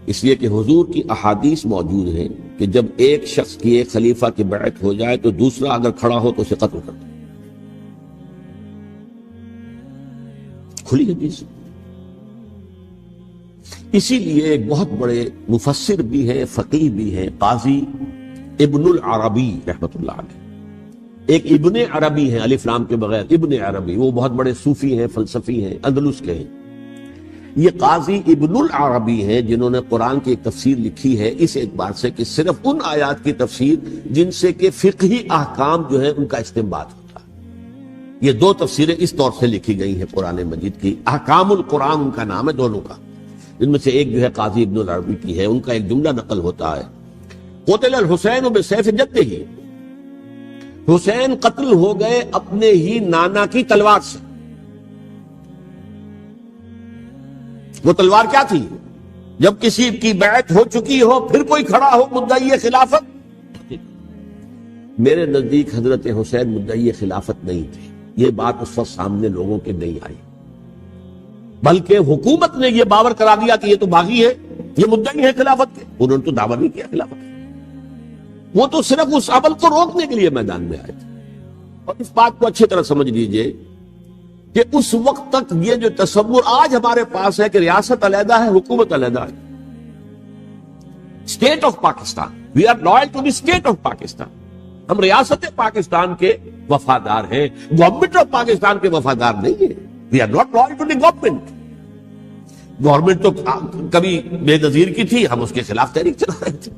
اس لیے کہ حضور کی احادیث موجود ہیں کہ جب ایک شخص کی ایک خلیفہ کی بیعت ہو جائے تو دوسرا اگر کھڑا ہو تو اسے قتل کر دو۔ کھلی حدیث۔ اسی لیے ایک بہت بڑے مفسر بھی ہیں، فقیہ بھی ہیں، قاضی ابن العربی رحمۃ اللہ علیہ، ایک ابن عربی ہیں الف لام کے بغیر، ابن عربی، وہ بہت بڑے صوفی ہیں، فلسفی ہیں، اندلس کے ہیں۔ یہ قاضی ابن العربی ہیں جنہوں نے قرآن کی ایک تفسیر لکھی ہے اس اعتبار سے کہ صرف ان آیات کی تفسیر جن سے کہ فقہی احکام جو ہے ان کا استنباط ہوتا ہے۔ یہ 2 تفسیریں اس طور سے لکھی گئی ہیں قرآن مجید کی، احکام القرآن ان کا نام ہے دونوں کا، جن میں سے ایک جو ہے قاضی ابن العربی کی ہے۔ ان کا ایک جملہ نقل ہوتا ہے، قتل الحسین بسیف جدہ، حسین قتل ہو گئے اپنے ہی نانا کی تلوار سے۔ وہ تلوار کیا تھی؟ جب کسی کی بیعت ہو چکی ہو پھر کوئی کھڑا ہو مدعی خلافت۔ میرے نزدیک حضرت حسین مدعی خلافت نہیں تھے، یہ بات اس وقت سامنے لوگوں کے نہیں آئی، بلکہ حکومت نے یہ باور کرا دیا کہ یہ تو باغی ہے، یہ مدعی ہے خلافت کے۔ انہوں نے تو دعویٰ نہیں کیا خلافت، وہ تو صرف اس عمل کو روکنے کے لیے میدان میں آئے تھے۔ اور اس بات کو اچھی طرح سمجھ لیجئے کہ اس وقت تک یہ جو تصور آج ہمارے پاس ہے کہ ریاست علیحدہ ہے، حکومت علیحدہ ہے، state of Pakistan, we are loyal to the state of Pakistan, ہم ریاست پاکستان کے وفادار ہیں، گورنمنٹ آف پاکستان کے وفادار نہیں ہے. We are not loyal to the government. Government تو کبھی بے نظیر کی تھی، ہم اس کے خلاف تحریک چلا رہے تھے،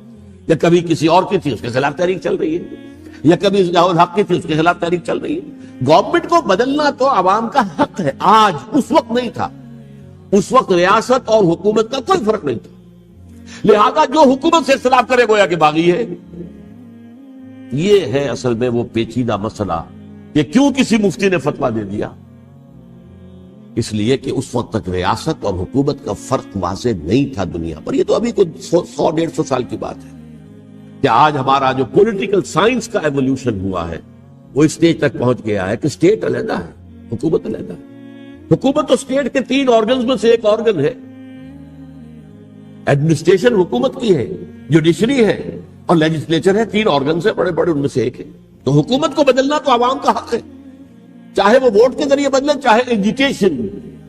یا کبھی کسی اور کی تھی، اس کے خلاف تحریک چل رہی ہے، یا کبھی ضیاء الحق کی تھی، اس کے خلاف تحریک چل رہی ہے. گورنمنٹ کو بدلنا تو عوام کا حق ہے، آج اس وقت نہیں تھا. اس وقت ریاست اور حکومت کا کوئی فرق نہیں تھا، لہذا جو حکومت سے اختلاف کرے گویا کہ باغی ہے. یہ ہے اصل میں وہ پیچیدہ مسئلہ کہ کیوں کسی مفتی نے فتویٰ دے دیا. اس لیے کہ اس وقت تک ریاست اور حکومت کا فرق واضح نہیں تھا دنیا پر. یہ تو ابھی کوئی 100-150 سال کی بات ہے کہ آج ہمارا جو پولیٹیکل سائنس کا ایولیوشن ہوا ہے وہ اس اسٹیج تک پہنچ گیا ہے کہ اسٹیٹ علیحدہ ہے، حکومت علیحدہ ہے. حکومت تو اسٹیٹ کے 3 آرگنز میں سے ایک آرگن ہے. ایڈمنسٹریشن حکومت کی ہے، جوڈیشری ہے اور لیجسلیچر ہے. 3 آرگنز ہیں بڑے بڑے، ان میں سے ایک ہے. تو حکومت کو بدلنا تو عوام کا حق ہے، چاہے وہ ووٹ کے ذریعے بدلے، چاہے ایجیٹیشن.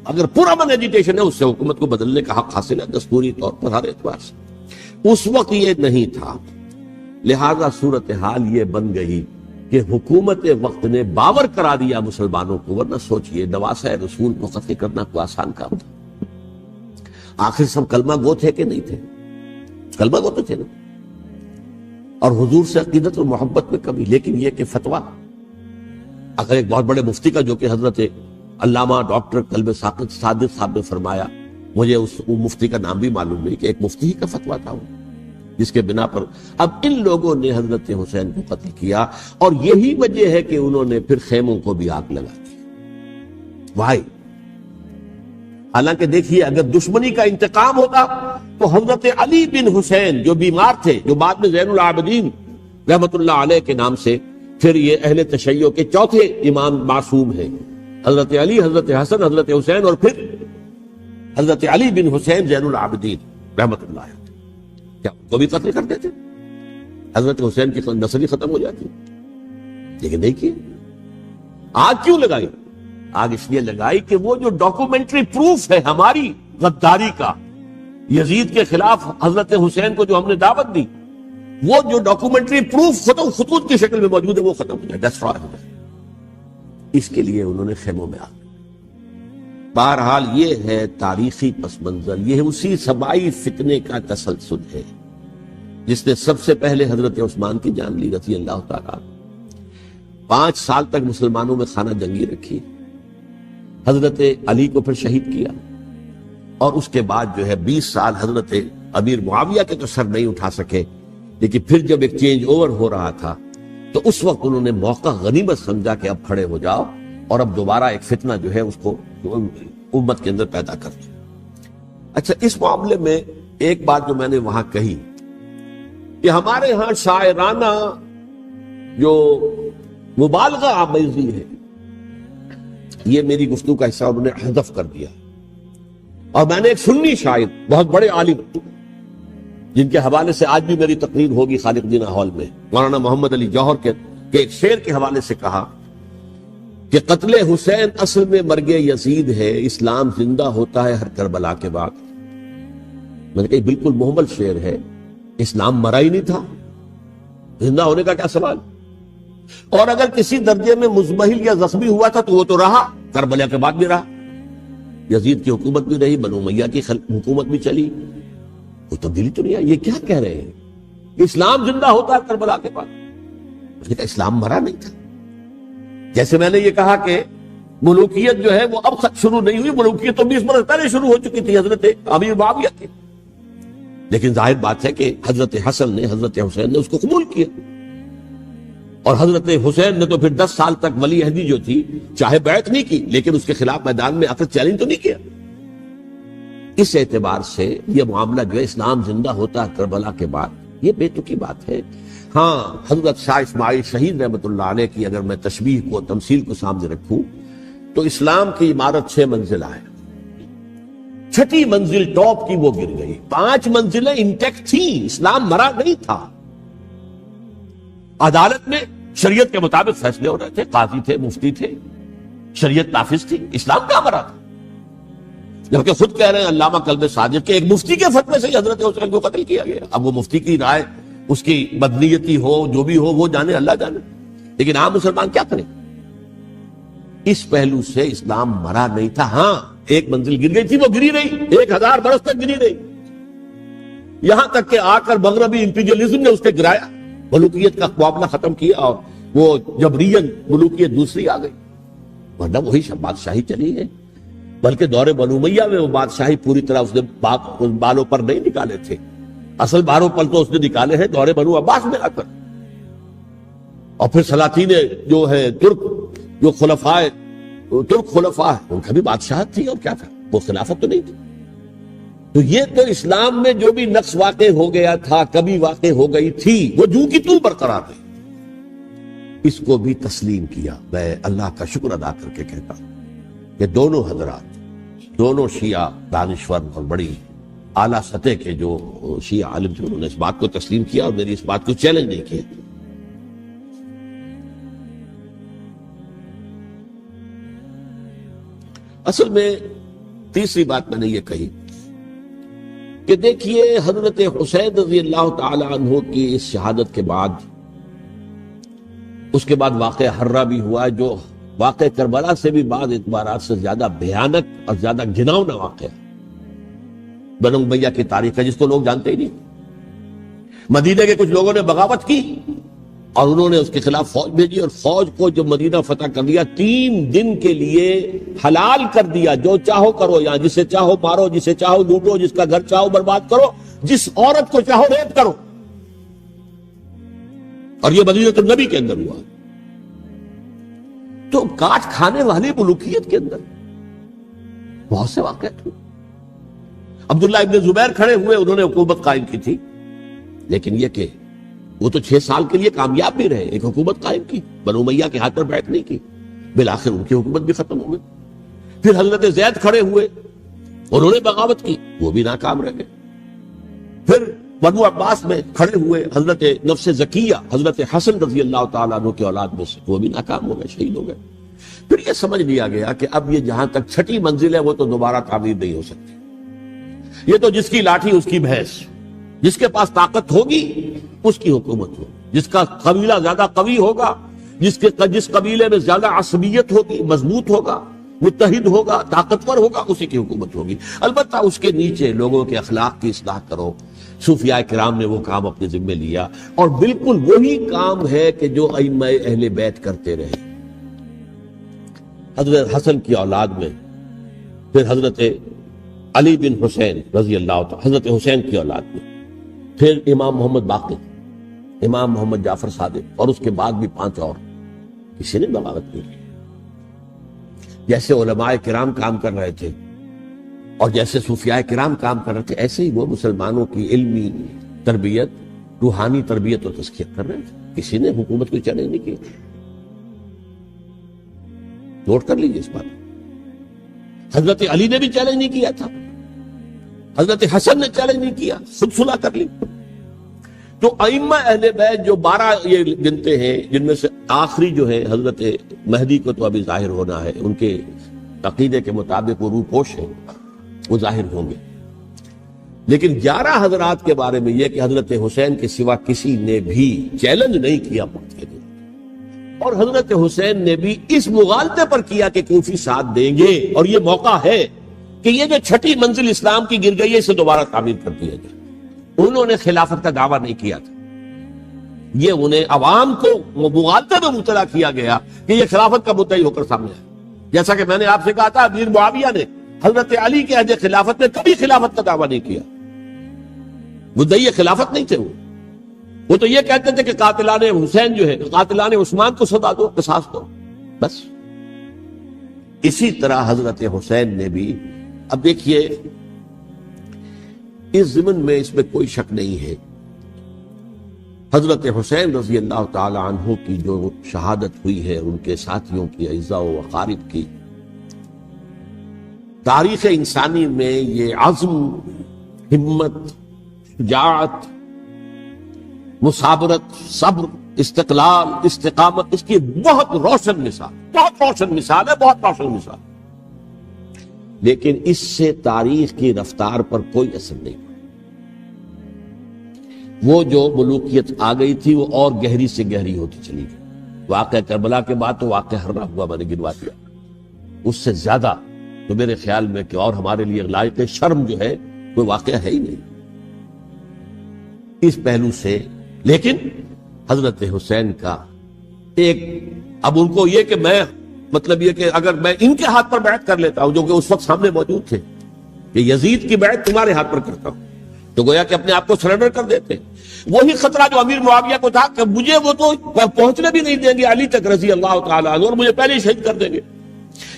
اگر پرامن ایجیٹیشن ہے اس سے حکومت کو بدلنے کا حق حاصل ہے دستوری طور پر ہر اعتبار سے. اس وقت یہ نہیں تھا، لہذا صورتحال یہ بن گئی کہ حکومت وقت نے باور کرا دیا مسلمانوں کو. ورنہ سوچئے نواسۂ رسول کو قتل کرنا کوئی آسان کام تھا. آخر سب کلمہ گو تھے کہ نہیں تھے؟ کلمہ گو تو تھے نا، اور حضور سے عقیدت اور محبت میں کمی. لیکن یہ کہ فتویٰ اگر ایک بہت بڑے مفتی کا، جو کہ حضرت علامہ ڈاکٹر قلب صادق صاحب نے فرمایا، مجھے اس مفتی کا نام بھی معلوم نہیں، کہ ایک مفتی ہی کا فتویٰ تھا وہ، جس کے بنا پر اب ان لوگوں نے حضرت حسین کو قتل کیا. اور یہی وجہ ہے کہ انہوں نے پھر خیموں کو بھی آگ لگا دی. وائی حالانکہ دیکھیے اگر دشمنی کا انتقام ہوتا تو حضرت علی بن حسین جو بیمار تھے، جو بعد میں زین العابدین رحمت اللہ علیہ کے نام سے پھر یہ اہل تشیع کے چوتھے امام معصوم ہیں، حضرت علی، حضرت حسن، حضرت حسین، اور پھر حضرت علی بن حسین زین العابدین رحمت اللہ علیہ، کیا ان کو بھی قتل کر دیتے؟ حضرت حسین کی نسل ہی ختم ہو جاتی. لیکن نہیں کیا. آگ کیوں لگائی؟ آگ اس لیے لگائی کہ وہ جو ڈاکومنٹری پروف ہے ہماری غداری کا یزید کے خلاف حضرت حسین کو جو ہم نے دعوت دی، وہ جو ڈاکومنٹری پروف خطوط کی شکل میں موجود ہے وہ ختم ہو جائے، ڈسٹرائے ہو جائے. اس کے لیے انہوں نے خیموں میں آگ. بہرحال یہ ہے تاریخی پس منظر، یہ اسی سبائی فتنے کا تسلسل ہے جس نے سب سے پہلے حضرت عثمان کی جان لی رضی اللہ تعالیٰ. 5 سال تک مسلمانوں میں خانہ جنگی رکھی، حضرت علی کو پھر شہید کیا، اور اس کے بعد جو ہے 20 سال حضرت امیر معاویہ کے تو سر نہیں اٹھا سکے. لیکن پھر جب ایک چینج اوور ہو رہا تھا تو اس وقت انہوں نے موقع غنیمت سمجھا کہ اب کھڑے ہو جاؤ اور اب دوبارہ ایک فتنہ جو ہے اس کو امت کے اندر پیدا کر دو. اچھا، اس معاملے میں ایک بات جو میں نے وہاں کہی کہ ہمارے ہاں شاعرانہ جو مبالغہ آمیزی ہے، یہ میری گفتگو کا حصہ انہوں نے حذف کر دیا. اور میں نے ایک سنی شاعر، بہت بڑے عالم، جن کے حوالے سے آج بھی میری تقریر ہوگی خالق جناح ہال میں، مولانا محمد علی جوہر کے ایک شعر کے حوالے سے کہا کہ قتل حسین اصل میں مرگ یزید ہے، اسلام زندہ ہوتا ہے ہر کربلا کے بعد. میں نے کہا بالکل محمل شعر ہے، اسلام مرا ہی نہیں تھا، زندہ ہونے کا کیا سوال. اور اگر کسی درجے میں مزمحل یا زخمی ہوا تھا تو وہ تو رہا، کربلا کے بعد بھی رہا، یزید کی حکومت بھی رہی، بنو امیہ کی حکومت بھی چلی، کوئی تبدیلی تو نہیں آئی. یہ کیا کہہ رہے ہیں کہ اسلام زندہ ہوتا ہے کربلا کے بعد؟ میں نے کہا اسلام مرا نہیں تھا. جیسے میں نے یہ کہا کہ ملوکیت جو ہے وہ اب شروع نہیں ہوئی، ملوکیت تو 20 برس پہلے شروع ہو چکی تھی حضرت امیر معاویہ کی. لیکن ظاہر بات ہے کہ حضرت حسن نے، حضرت حسین نے اس کو قبول کیا، اور حضرت حسین نے تو پھر 10 سال تک ولی عہدی جو تھی چاہے بیعت نہیں کی لیکن اس کے خلاف میدان میں آ کر چیلنج تو نہیں کیا. اس اعتبار سے یہ معاملہ جو ہے اسلام زندہ ہوتا ہے کربلا کے بعد، یہ بے تکی بات ہے. ہاں، حضرت شاہ اسماعیل شہید رحمت اللہ علیہ کی اگر میں تشبیہ کو، تمثیل کو سامنے رکھوں تو اسلام کی عمارت 6 منزلہ ہے، 6ٹھی منزل ٹاپ کی وہ گر گئی، 5 منزلیں انٹیکٹ تھیں، اسلام مرا نہیں تھا. عدالت میں شریعت کے مطابق فیصلے ہو رہے تھے، قاضی تھے، مفتی تھے، شریعت نافذ تھی، اسلام کہاں مرا تھا؟ جبکہ خود کہہ رہے ہیں علامہ کلب صادق کے ایک مفتی کے فتوے سے ہی حضرت حسین کو قتل کیا گیا. اب وہ مفتی کی رائے، اس کی بدنیتی ہو، جو بھی ہو، وہ جانے، اللہ جانے. لیکن عام مسلمان کیا کریں؟ اس پہلو سے اسلام مرا نہیں تھا. ہاں ایک منزل گر گئی تھی، وہ گری رہی، 1000 برس تک گری رہی، یہاں تک کہ آ کر مغربی امپیریلزم نے اس کے گرایا، ملوکیت کا معاملہ ختم کیا، اور وہ جبرین ملوکیت دوسری آ گئی. ورنہ وہی بادشاہی چلی ہے. بلکہ دور بنو امیہ میں وہ بادشاہی پوری طرح اس نے بالوں پر نہیں نکالے تھے، اصل بالوں پر تو اس نے نکالے ہیں دور بنو عباس میں آ کر. اور پھر سلاطین جو ہے ترک، جو ترک خلفاء ہیں، ان کا بھی بادشاہت تھی، اور کیا تھا، وہ خلافت تو نہیں تھی. تو یہ تو اسلام میں جو بھی نقص واقع ہو گیا تھا، کبھی واقع ہو گئی تھی، وہ جو کی توں برقرار رہی. اس کو بھی تسلیم کیا. میں اللہ کا شکر ادا کر کے کہتا ہوں کہ دونوں حضرات، دونوں شیعہ دانشور اور بڑی اعلیٰ سطح کے جو شیعہ عالم تھے، انہوں نے اس بات کو تسلیم کیا اور میری اس بات کو چیلنج نہیں کیا. اصل میں تیسری بات میں نے یہ کہی کہ دیکھیے حضرت حسین رضی اللہ تعالی عنہ کی اس شہادت کے بعد، اس کے بعد واقعہ حرہ بھی ہوا ہے، جو واقع کربلا سے بھی بعض اعتبارات سے زیادہ بھیانک اور زیادہ گھناؤنا واقعہ بنو امیہ کی تاریخ ہے، جس کو لوگ جانتے ہی نہیں. مدینے کے کچھ لوگوں نے بغاوت کی اور انہوں نے اس کے خلاف فوج بھیجی، اور فوج کو جب مدینہ فتح کر لیا، 3 دن کے لیے حلال کر دیا، جو چاہو کرو، یہاں جسے چاہو مارو، جسے چاہو لوٹو، جس کا گھر چاہو برباد کرو، جس عورت کو چاہو ریپ کرو. اور یہ مدینہ النبی کے اندر ہوا. تو کاٹ کھانے والی ملوکیت کے اندر بہت سے واقعات ہوئے. عبداللہ ابن زبیر کھڑے ہوئے، انہوں نے حکومت قائم کی تھی، لیکن یہ کہ وہ تو 6 سال کے لیے کامیاب بھی رہے، ایک حکومت قائم کی، بنو امیہ کے ہاتھ پر بیعت نہیں کی، بالآخر ان کی حکومت بھی ختم ہو گئی. پھر حضرت زید کھڑے ہوئے، انہوں نے بغاوت کی، وہ بھی ناکام رہ گئے. پھر بنو عباس میں کھڑے ہوئے حضرت نفس زکیہ، حضرت حسن رضی اللہ تعالیٰ عنہ کی اولاد میں سے، وہ بھی ناکام ہو گئے، شہید ہو گئے. پھر یہ سمجھ لیا گیا کہ اب یہ جہاں تک 6ٹھی منزل ہے، وہ تو دوبارہ تعمیر نہیں ہو سکتی. یہ تو جس کی لاٹھی اس کی بھینس، جس کے پاس طاقت ہوگی اس کی حکومت ہوگی، جس کا قبیلہ زیادہ قوی ہوگا، جس قبیلے میں زیادہ عصبیت ہوگی، مضبوط ہوگا، متحد ہوگا، طاقتور ہوگا، اسی کی حکومت ہوگی. البتہ اس کے نیچے لوگوں کے اخلاق کی اصلاح کرو. صوفیاء کرام نے وہ کام اپنے ذمہ لیا، اور بالکل وہی کام ہے کہ جو ائمہ اہل بیت کرتے رہے. حضرت حسن کی اولاد میں پھر حضرت علی بن حسین رضی اللہ تعالی، حضرت حسین کی اولاد میں پھر امام محمد باقر، امام محمد جعفر صادق، اور اس کے بعد بھی 5 اور. کسی نے بغاوت نہیں کی. جیسے علماء کرام کام کر رہے تھے اور جیسے صوفیاء کرام کام کر رہے تھے، ایسے ہی وہ مسلمانوں کی علمی تربیت، روحانی تربیت و تزکیہ کر رہے تھے. کسی نے حکومت کو چیلنج نہیں کیا. نوٹ کر لیجیے اس بات. حضرت علی نے بھی چیلنج نہیں کیا تھا، حضرت حسن نے چیلنج نہیں کیا، خود صلح کر لی. تو ائمہ اہل بیت جو 12 یہ گنتے ہیں، جن میں سے آخری جو ہے حضرت مہدی کو تو ابھی ظاہر ہونا ہے، ان کے عقیدے کے مطابق وہ روح پوش ہیں، وہ ظاہر ہوں گے. لیکن 11 حضرات کے بارے میں یہ کہ حضرت حسین کے سوا کسی نے بھی چیلنج نہیں کیا موت کے دن. اور حضرت حسین نے بھی اس مغالطے پر کیا کہ کوفی ساتھ دیں گے، اور یہ موقع ہے کہ یہ جو 6ٹھی منزل اسلام کی گر گئی ہے، اسے دوبارہ تعمیر کر دیا جائے. انہوں نے خلافت کا دعویٰ نہیں کیا تھا، یہ انہیں عوام کو مغالطے میں مبتلا کیا گیا کہ یہ خلافت کا مدعی ہو کر سامنے آئے. جیسا کہ میں نے آپ سے کہا تھا، امیر معاویہ نے حضرت علی کے عہد خلافت میں کبھی خلافت کا دعویٰ نہیں کیا. مدعی خلافت نہیں تھے. وہ تو یہ کہتے تھے کہ قاتلان حسین جو ہے، قاتلان عثمان کو سزا دو، قصاص دو، بس. اسی طرح حضرت حسین نے بھی. اب دیکھیے اس ضمن میں اس میں کوئی شک نہیں ہے، حضرت حسین رضی اللہ تعالی عنہ کی جو شہادت ہوئی ہے، ان کے ساتھیوں کی، اعزاء و اقارب کی، تاریخ انسانی میں یہ عزم، ہمت، شجاعت، مثابرت، صبر، استقلال، استقامت، اس کی بہت روشن مثال. بہت روشن مثال ہے، بہت روشن مثال، لیکن اس سے تاریخ کی رفتار پر کوئی اثر نہیں پڑا۔ وہ جو ملوکیت آ گئی تھی وہ اور گہری سے گہری ہوتی چلی گئی۔ واقعہ کربلا کے بعد تو واقعہ ہررا ہوا میں نے گنوا دیا، اس سے زیادہ تو میرے خیال میں کہ اور ہمارے لیے لائق شرم جو ہے کوئی واقعہ ہے ہی نہیں اس پہلو سے۔ لیکن حضرت حسین کا ایک، اب ان کو یہ کہ میں مطلب یہ کہ اگر میں ان کے ہاتھ پر بیعت کر لیتا ہوں جو کہ اس وقت سامنے موجود تھے کہ یزید کی بیعت تمہارے ہاتھ پر کرتا ہوں، تو گویا کہ اپنے آپ کو سرنڈر کر دیتے۔ وہی خطرہ جو امیر معاویہ کو تھا کہ مجھے وہ تو پہنچنے بھی نہیں دیں گے علی تک رضی اللہ تعالیٰ عنہ، اور مجھے پہلے ہی شہید کر دیں گے۔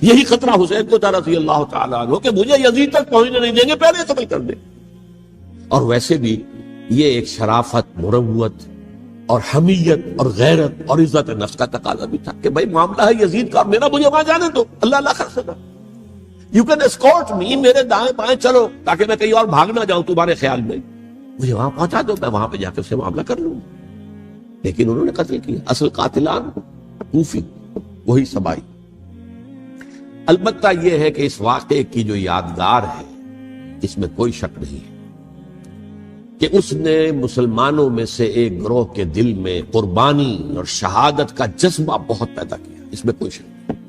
یہی خطرہ حسین کو تھا رضی اللہ تعالیٰ عنہ کہ مجھے یزید تک پہنچنے نہیں دیں گے، پہلے قتل کر دیں۔ اور ویسے بھی یہ ایک شرافت، مروت اور حمیت اور غیرت اور عزت نفس کا تقاضا بھی تھا کہ بھائی معاملہ ہے یزید کا، میرا مجھے وہاں جانے دو، اللہ اللہ خیر سے، یو کین اسکورٹ می، میرے دائیں بائیں چلو تاکہ میں کہیں اور بھاگ نہ جاؤں تمہارے خیال میں، مجھے وہاں پہنچا دو، میں وہاں پہ جا کے اس سے معاملہ کر لوں۔ لیکن انہوں نے قتل کیا، اصل قاتلان کوفی، وہی سبائی۔ البتہ یہ ہے کہ اس واقعے کی جو یادگار ہے اس میں کوئی شک نہیں ہے کہ اس نے مسلمانوں میں سے ایک گروہ کے دل میں قربانی اور شہادت کا جذبہ بہت پیدا کیا، اس میں کوئی شک نہیں۔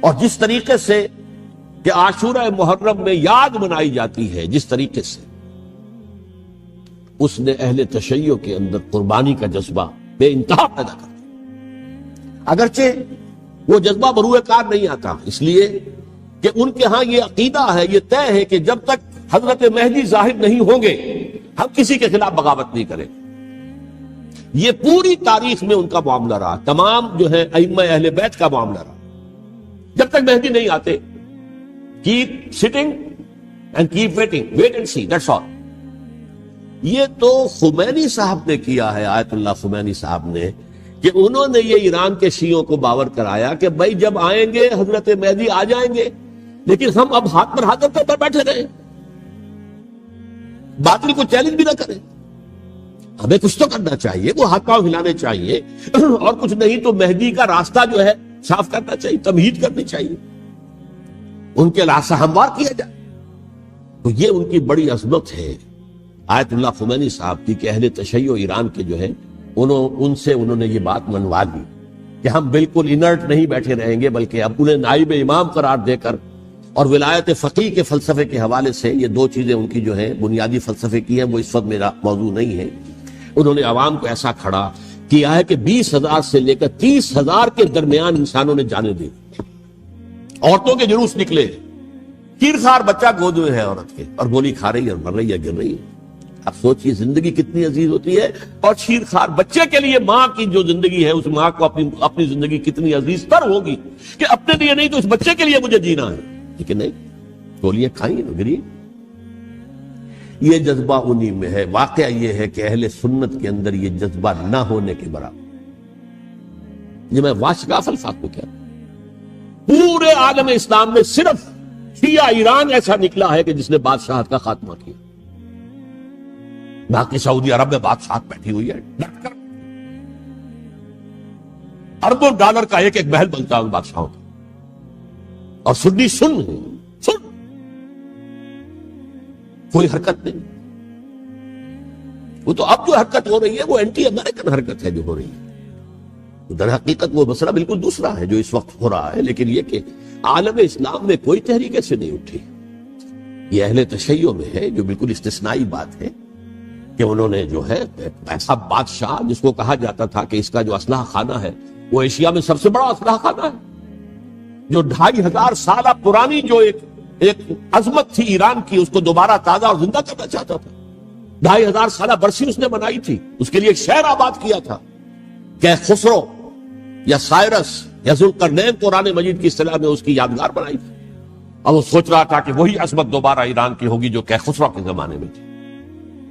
اور جس طریقے سے کہ عاشورہ محرم میں یاد منائی جاتی ہے، جس طریقے سے اس نے اہل تشیع کے اندر قربانی کا جذبہ بے انتہا پیدا کر دیا، اگرچہ وہ جذبہ بروئے کار نہیں آتا، اس لیے کہ ان کے ہاں یہ عقیدہ ہے، یہ طے ہے کہ جب تک حضرت مہدی ظاہر نہیں ہوں گے ہم کسی کے خلاف بغاوت نہیں کریں۔ یہ پوری تاریخ میں ان کا معاملہ رہا، تمام جو ہے ائمہ اہل بیت کا معاملہ رہا، جب تک مہدی نہیں آتے keep sitting and keep waiting, wait and see, that's all. یہ تو خمینی صاحب نے کیا ہے، آیت اللہ خمینی صاحب نے، کہ انہوں نے یہ ایران کے شیعوں کو باور کرایا کہ بھائی جب آئیں گے حضرت مہدی آ جائیں گے، لیکن ہم اب ہاتھ پر ہاتھ رکھ کر بیٹھے رہیں، باطل کو چیلنج بھی نہ کریں، ہمیں کچھ تو کرنا چاہیے، وہ ہاتھ پاؤں ہلانے چاہیے، اور کچھ نہیں تو مہدی کا راستہ جو ہے صاف کرنا چاہیے، تمہید کرنی چاہیے، ان کے راستہ ہموار کیا جائے۔ تو یہ ان کی بڑی عظمت ہے آیت اللہ خمینی صاحب کی کہ اہل تشیع ایران کے جو ہے ان سے انہوں نے یہ بات منوا لی کہ ہم بالکل انرٹ نہیں بیٹھے رہیں گے، بلکہ اب انہیں نائب امام قرار دے کر اور ولایت فقیہ کے فلسفے کے حوالے سے، یہ دو چیزیں ان کی جو ہیں بنیادی فلسفے کی ہیں، وہ اس وقت میرا موضوع نہیں ہے، انہوں نے عوام کو ایسا کھڑا کیا ہے کہ 20,000 سے لے کر 30,000 کے درمیان انسانوں نے جانے دی، عورتوں کے جلوس نکلے، چیرخوار بچہ گود میں ہے عورت کے، اور گولی کھا رہی ہے اور مر رہی ہے، گر رہی ہے۔ اب سوچئے زندگی کتنی عزیز ہوتی ہے، اور چیرخوار بچے کے لیے ماں کی جو زندگی ہے، اس ماں کو اپنی زندگی کتنی عزیز تر ہوگی کہ اپنے لیے نہیں تو اس بچے کے لیے مجھے جینا ہے، لیکن نہیں، گولیاں کھائیں گری۔ یہ جذبہ انہی میں ہے۔ واقعہ یہ ہے کہ اہل سنت کے اندر یہ جذبہ نہ ہونے کے برابر، یہ میں واشگاف الفاظ کو کیا، پورے عالم اسلام میں صرف شیعہ ایران ایسا نکلا ہے کہ جس نے بادشاہت کا خاتمہ کیا، باقی سعودی عرب میں بادشاہت بیٹھی ہوئی ہے ڈٹ کر، اربوں ڈالر کا ایک ایک محل بنتا ہے ان بادشاہوں کا، اور سنی سن کوئی حرکت نہیں۔ وہ تو اب جو حرکت ہو رہی ہے وہ اینٹی امریکن حرکت ہے جو ہو رہی ہے، در حقیقت وہ مسئلہ بالکل دوسرا ہے جو اس وقت ہو رہا ہے، لیکن یہ کہ عالم اسلام میں کوئی تحریک ایسے نہیں اٹھی، یہ اہل تشیع میں ہے، جو بالکل استثنائی بات ہے کہ انہوں نے جو ہے ایسا بادشاہ جس کو کہا جاتا تھا کہ اس کا جو اسلحہ خانہ ہے وہ ایشیا میں سب سے بڑا اسلحہ خانہ ہے، جو 2500 سالہ پرانی جو ایک عظمت تھی ایران کی، اس کو دوبارہ تازہ اور زندہ کرنا چاہتا تھا، 2500 سالہ برسی اس نے منائی تھی، اس کے لیے ایک شہر آباد کیا تھا کہ خسرو یا سائرس یا ذوالقرنین قرآن مجید کی اصطلاح میں اس کی یادگار بنائی تھی، اب وہ سوچ رہا تھا کہ وہی عظمت دوبارہ ایران کی ہوگی جو کہ خسرو کے زمانے میں تھی،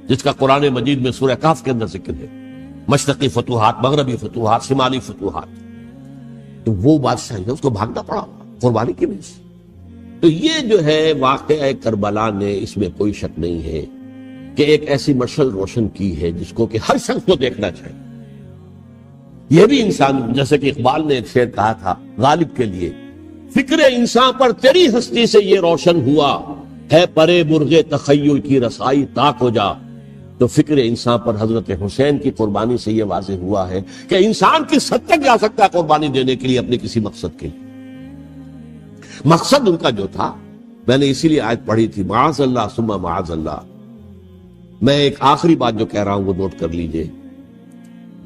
جس کا قرآن مجید میں سورہ کہف کے اندر ذکر ہے، مشرقی فتوحات، مغربی فتوحات، شمالی فتوحات، تو وہ بادشاہ ہے، اس کو بھاگنا پڑا قربانی کی وجہ سے۔ تو یہ جو ہے واقعہ کربلا نے، اس میں کوئی شک نہیں ہے کہ ایک ایسی مشعل روشن کی ہے جس کو کہ ہر شخص کو دیکھنا چاہیے، یہ بھی انسان، جیسے کہ اقبال نے ایک شعر کہا تھا غالب کے لیے، فکر انسان پر تیری ہستی سے یہ روشن ہوا، ہے پرے مرغ تخیل کی رسائی طاق ہو جا. تو فکر انسان پر حضرت حسین کی قربانی سے یہ واضح ہوا ہے کہ انسان کس حد تک جا سکتا ہے قربانی دینے کے لیے اپنے کسی مقصد کے لیے. مقصد ان کا جو تھا، میں نے اسی لیے آیت پڑھی تھی، معاذ اللہ ثم معاذ اللہ. میں ایک آخری بات جو کہہ رہا ہوں وہ نوٹ کر لیجئے.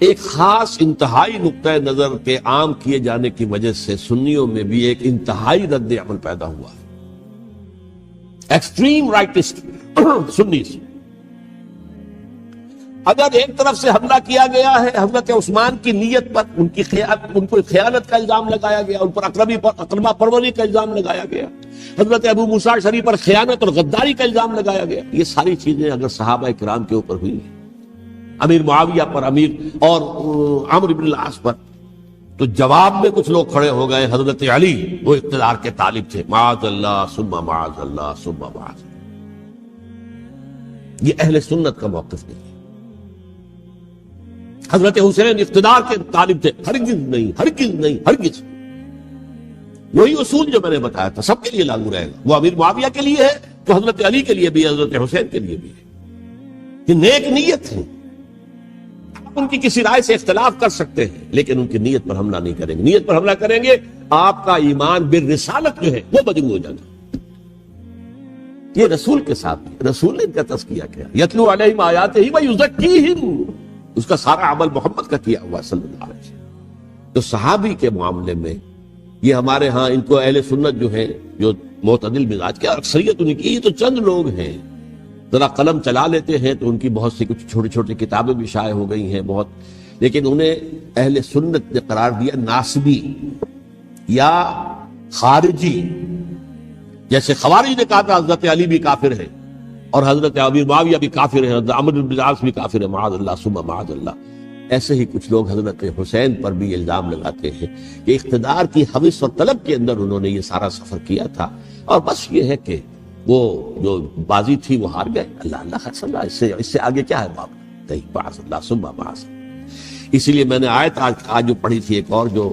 ایک خاص انتہائی نقطہ نظر کے عام کیے جانے کی وجہ سے سنیوں میں بھی ایک انتہائی رد عمل پیدا ہوا. ایکسٹریم رائٹسٹ سنی سے اگر ایک طرف سے حملہ کیا گیا ہے حضرت عثمان کی نیت پر، ان کو خیانت کا الزام لگایا گیا، ان پر اقربا پروری کا الزام لگایا گیا، حضرت ابو موسیٰ اشعری پر خیانت اور غداری کا الزام لگایا گیا. یہ ساری چیزیں اگر صحابہ کرام کے اوپر ہوئی ہیں، امیر معاویہ پر، امیر اور عمرو بن العاص پر، تو جواب میں کچھ لوگ کھڑے ہو گئے. حضرت علی وہ اقتدار کے طالب تھے، معاذ اللہ ثم معاذ اللہ ثم معاذ. یہ اہل سنت کا موقف نہیں. حضرت حسین اقتدار کے طالب تھے، ہرگز نہیں ہرگز نہیں ہرگز. وہی اصول جو میں نے بتایا تھا سب کے لیے لاگو رہے گا. وہ امیر معاویہ کے لیے ہے تو حضرت علی کے لیے بھی، حضرت حسین کے لیے بھی ہے. یہ نیک نیت ہے. آپ ان کی کسی رائے سے اختلاف کر سکتے ہیں لیکن ان کی نیت پر حملہ نہیں کریں گے. نیت پر حملہ کریں گے آپ کا ایمان بالرسالت جو ہے وہ مجروح ہو جانا. یہ رسول کے ساتھ، رسول نے ان کا تزکیہ کیا، یتلو علیہم آیاتہ ویزکیہم، اس کا سارا عمل محمد کا کیا ہوا صلی اللہ علیہ وسلم. تو صحابی کے معاملے میں یہ ہمارے ہاں ان کو اہل سنت جو ہے جو معتدل مزاج کے، اکثریت ان کی، یہ تو چند لوگ ہیں ذرا قلم چلا لیتے ہیں تو ان کی بہت سی کچھ چھوٹی چھوٹی کتابیں بھی شائع ہو گئی ہیں بہت، لیکن انہیں اہل سنت نے قرار دیا ناسبی یا خارجی. جیسے خوارج نے کہا تھا حضرت علی بھی کافر ہے اور حضرت امیر معاویہ بھی کافر ہے، حضرت عمرو بن العاص بھی کافر ہے، معاذ اللہ ثم معاذ اللہ. ایسے ہی کچھ لوگ حضرت حسین پر بھی الزام لگاتے ہیں کہ اقتدار کی حوث اور طلب کے اندر انہوں نے یہ سارا سفر کیا تھا اور بس یہ ہے کہ وہ جو بازی تھی وہ ہار گئے. اللہ اللہ خیر اللہ، اس سے آگے کیا ہے باب نہیں. معاذ اللہ ثم معاذ. اسی لیے میں نے آیت آج جو پڑھی تھی ایک اور جو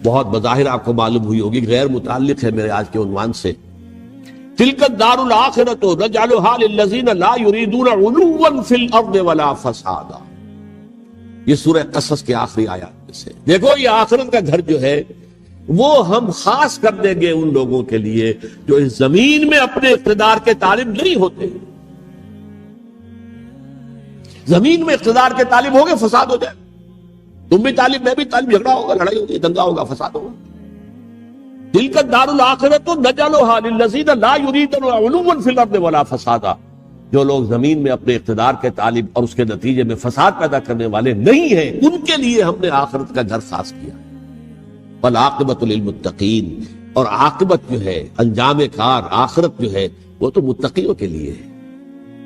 بہت بظاہر آپ کو معلوم ہوئی ہوگی، غیر متعلق ہے میرے آج کے عنوان سے. تلک الدار الآخرۃ نجعلھا للذین لا یریدون علوا فی الارض ولا فسادا. یہ سورہ قصص کے آخری آیات میں سے. دیکھو یہ آخرت کا گھر جو ہے وہ ہم خاص کر دیں گے ان لوگوں کے لیے جو اس زمین میں اپنے اقتدار کے طالب نہیں ہوتے. زمین میں اقتدار کے طالب ہوگے فساد ہو جائے. تم بھی طالب میں بھی طالب، جھگڑا ہوگا، لڑائی ہوگی، دنگا ہوگا، فساد ہوگا. تلک الدار الآخرۃ نجعلھا للذین لا یریدون علوا فی الارض ولا فسادا. جو لوگ زمین میں اپنے اقتدار کے طالب اور اس کے نتیجے میں فساد پیدا کرنے والے نہیں ہیں ان کے لیے ہم نے آخرت کا گھر خاص کیا. والعاقبۃ للمتقین، اور عاقبت جو ہے، انجام کار، آخرت جو ہے وہ تو متقیوں کے لیے ہے.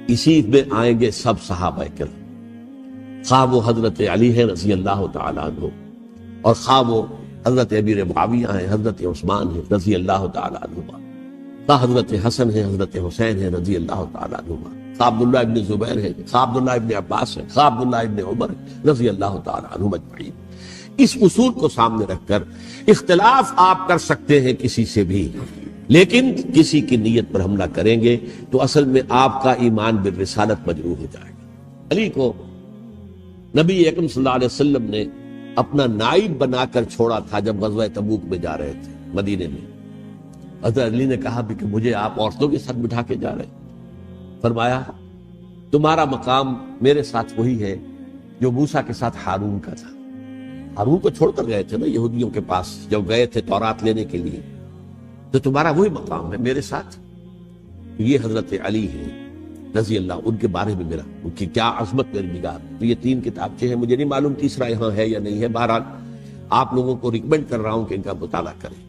اسی میں آئیں گے سب صحابہ کرام، خواہ وہ حضرت علی ہے رضی اللہ تعالیٰ عنہ، اور خواہ وہ حضرت امیر معاویہ ہیں، حضرت عثمان ہیں رضی اللہ تعالیٰ عنہ، خواہ حضرت حسن ہیں، حضرت حسین ہیں رضی اللہ تعالیٰ عنہ، خواہ عبداللہ ابن زبیر ہے، خواہ عبداللہ ابن عباس ہے، خواہ عبداللہ ابن عمر ہے رضی اللہ تعالیٰ عنہ اجمعین. اس اصول کو سامنے رکھ کر اختلاف آپ کر سکتے ہیں کسی سے بھی، لیکن کسی کی نیت پر حملہ کریں گے تو اصل میں آپ کا ایمان بالرسالت مجروح ہو جائے گا. علی کو نبی اکرم صلی اللہ علیہ وسلم نے اپنا نائب بنا کر چھوڑا تھا جب غزوہ تبوک میں جا رہے تھے مدینے میں. حضرت علی نے کہا بھی کہ مجھے آپ عورتوں کے ساتھ بٹھا کے جا رہے ہیں. فرمایا تمہارا مقام میرے ساتھ وہی ہے جو موسیٰ کے ساتھ ہارون کا تھا. ہارون کو چھوڑ کر گئے تھے نا یہودیوں کے پاس جب گئے تھے تورات لینے کے لیے، تو تمہارا وہی مقام ہے میرے ساتھ. یہ حضرت علی ہے رضی اللہ، ان کے بارے میں میرا، ان کی کیا عظمت میری نگاہ. تو یہ 3 کتابچے ہیں، مجھے نہیں معلوم تیسرا یہاں ہے یا نہیں ہے. بہرحال آپ لوگوں کو ریکمینڈ کر رہا ہوں کہ ان کا مطالعہ کریں.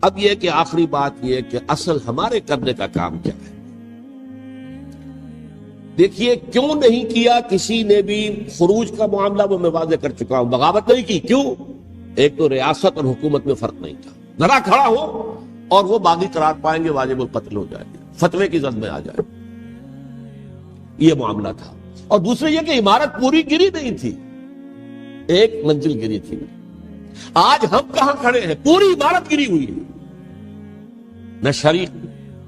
اب یہ کہ آخری بات یہ کہ اصل ہمارے کرنے کا کام کیا ہے. دیکھیے کیوں نہیں کیا کسی نے بھی خروج کا معاملہ، وہ میں واضح کر چکا ہوں. بغاوت نہیں کی. کیوں؟ ایک تو ریاست اور حکومت میں فرق نہیں تھا. ذرا کھڑا ہو اور وہ باغی قرار پائیں گے، واجب القتل ہو جائے گا، فتوے کی زد میں آ جائے. یہ معاملہ تھا. اور دوسرے یہ کہ عمارت پوری گری نہیں تھی. ایک منزل گری تھی. آج ہم کہاں کھڑے ہیں؟ پوری عمارت گری ہوئی ہے. نہ شرعی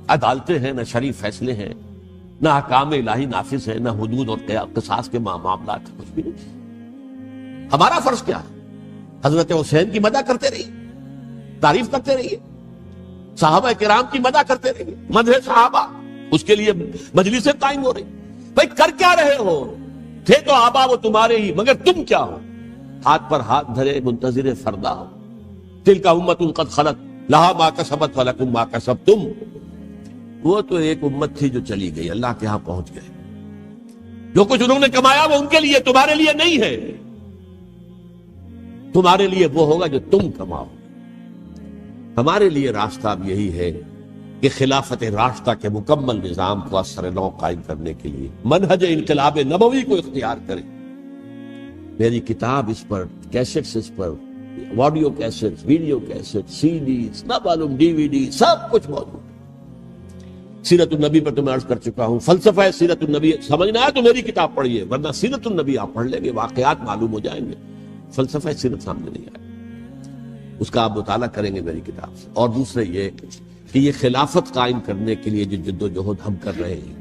عدالتیں ہیں، نہ شرعی فیصلے ہیں، نہ احکام الہی نافذ ہیں، نہ حدود اور قصاص کے معاملات، کچھ بھی نہیں. ہمارا فرض کیا ہے؟ حضرت حسین کی مدح کرتے رہیے، تعریف کرتے رہیے، صحابہ کرام کی مدح کرتے رہیے، مدح صحابہ، اس کے لیے مجلسیں قائم ہو رہی. بھائی کر کیا رہے ہو؟ تھے تو آبا وہ تمہارے ہی، مگر تم کیا ہو؟ ہاتھ پر ہاتھ دھرے منتظر فردا ہو. تلک امت قد خلت لہا ما کسبت ولکم ما کسبتم. وہ تو ایک امت تھی جو چلی گئی، اللہ کے ہاں پہنچ گئے. جو کچھ انہوں نے کمایا وہ ان کے لیے، تمہارے لیے نہیں ہے. تمہارے لیے وہ ہوگا جو تم کماؤ. ہمارے لیے راستہ اب یہی ہے کہ خلافت راشدہ کے مکمل نظام کو اثر نو قائم کرنے کے لیے منہج انقلاب نبوی کو اختیار کریں. میری کتاب اس پر، کیسٹس اس پر، آڈیو کیسٹ، ویڈیو کیسٹ، سی ڈیز، نہ معلوم ڈی وی ڈی، سب کچھ موجود. سیرت النبی پر تو میں عرض کر چکا ہوں. فلسفہ سیرت النبی سمجھنا ہے تو میری کتاب پڑھیے، ورنہ سیرت النبی آپ پڑھ لیں گے، واقعات معلوم ہو جائیں گے، فلسفہ سیرت سامنے نہیں آئے. اس کا آپ مطالعہ کریں گے میری کتاب سے. اور دوسرے یہ کہ یہ خلافت قائم کرنے کے لیے جو جد و جہد ہم کر رہے ہیں،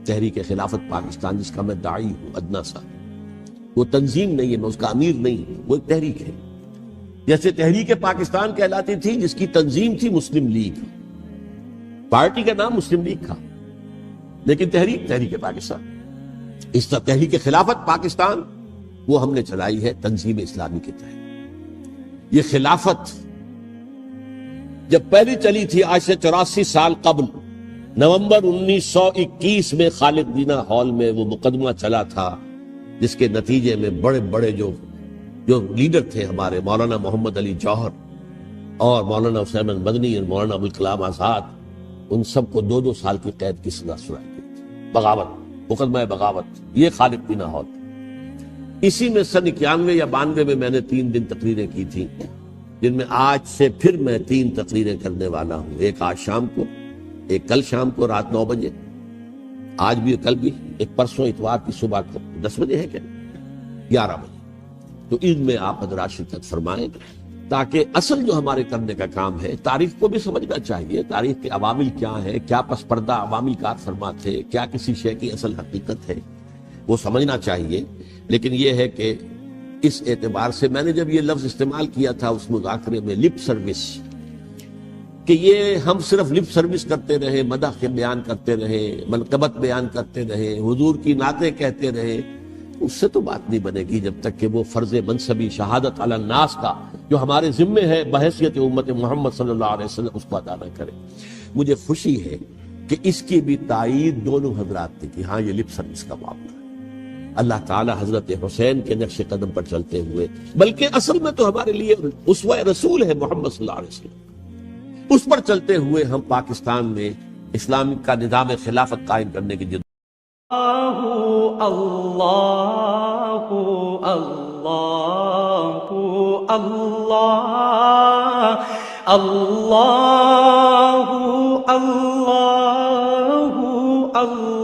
تحریک خلافت پاکستان جس کا میں داعی ہوں ادنا سا، وہ تنظیم نہیں ہے، میں اس کا امیر نہیں ہوں، وہ ایک تحریک ہے. جیسے تحریک پاکستان کہلاتی تھی، جس کی تنظیم تھی مسلم لیگ، پارٹی کا نام مسلم لیگ تھا، لیکن تحریک پاکستان. اس طرح تحریک خلافت پاکستان وہ ہم نے چلائی ہے تنظیم اسلامی کے تحت. یہ خلافت جب پہلی چلی تھی آج سے 84 سال قبل، نومبر 1921 میں خالد دینا ہال میں وہ مقدمہ چلا تھا، جس کے نتیجے میں بڑے بڑے جو لیڈر تھے ہمارے، مولانا محمد علی جوہر اور مولانا حسین مدنی اور مولانا ابوالکلام آزاد، ان سب کو 2 سال کی قید کی سزا سنائی گئی تھی. بغاوت، مقدمہ بغاوت، یہ خالد دینا ہال. اسی میں سن 91 یا 92 میں نے 3 دن تقریریں کی تھیں، جن میں آج سے پھر میں 3 تقریریں کرنے والا ہوں. ایک آج شام کو، ایک کل شام کو رات 9 بجے، آج بھی کل بھی، ایک پرسوں اتوار کی صبح کو 10 بجے ہے کہ 11 بجے. تو ان میں آپ حضرات شرکت فرمائیں، تاکہ اصل جو ہمارے کرنے کا کام ہے، تاریخ کو بھی سمجھنا چاہیے. تاریخ کے عوامل کیا ہیں، کیا پس پردہ عوامل کار فرما تھے، کیا کسی شے کی اصل حقیقت ہے، وہ سمجھنا چاہیے. لیکن یہ ہے کہ اس اعتبار سے میں نے جب یہ لفظ استعمال کیا تھا اس مذاکرے میں، لپ سروس، کہ یہ ہم صرف لپ سروس کرتے رہے، مدح کے بیان کرتے رہے، منقبت بیان کرتے رہے، حضور کی نعتیں کہتے رہے، اس سے تو بات نہیں بنے گی جب تک کہ وہ فرض منصبی شہادت علی الناس کا جو ہمارے ذمے ہے بحیثیت امت محمد صلی اللہ علیہ وسلم، اس کو ادا نہ کرے. مجھے خوشی ہے کہ اس کی بھی تائید دونوں حضرات نے کی. ہاں، یہ لپ سروس کا معاملہ ہے. اللہ تعالی حضرت حسین کے نقش قدم پر چلتے ہوئے، بلکہ اصل میں تو ہمارے لیے اسوہ رسول ہے محمد صلی اللہ علیہ وسلم، اس پر چلتے ہوئے ہم پاکستان میں اسلام کا نظام خلافت قائم کرنے کی جد. اللہ اللہ اللہ اللہ اللہ اللہ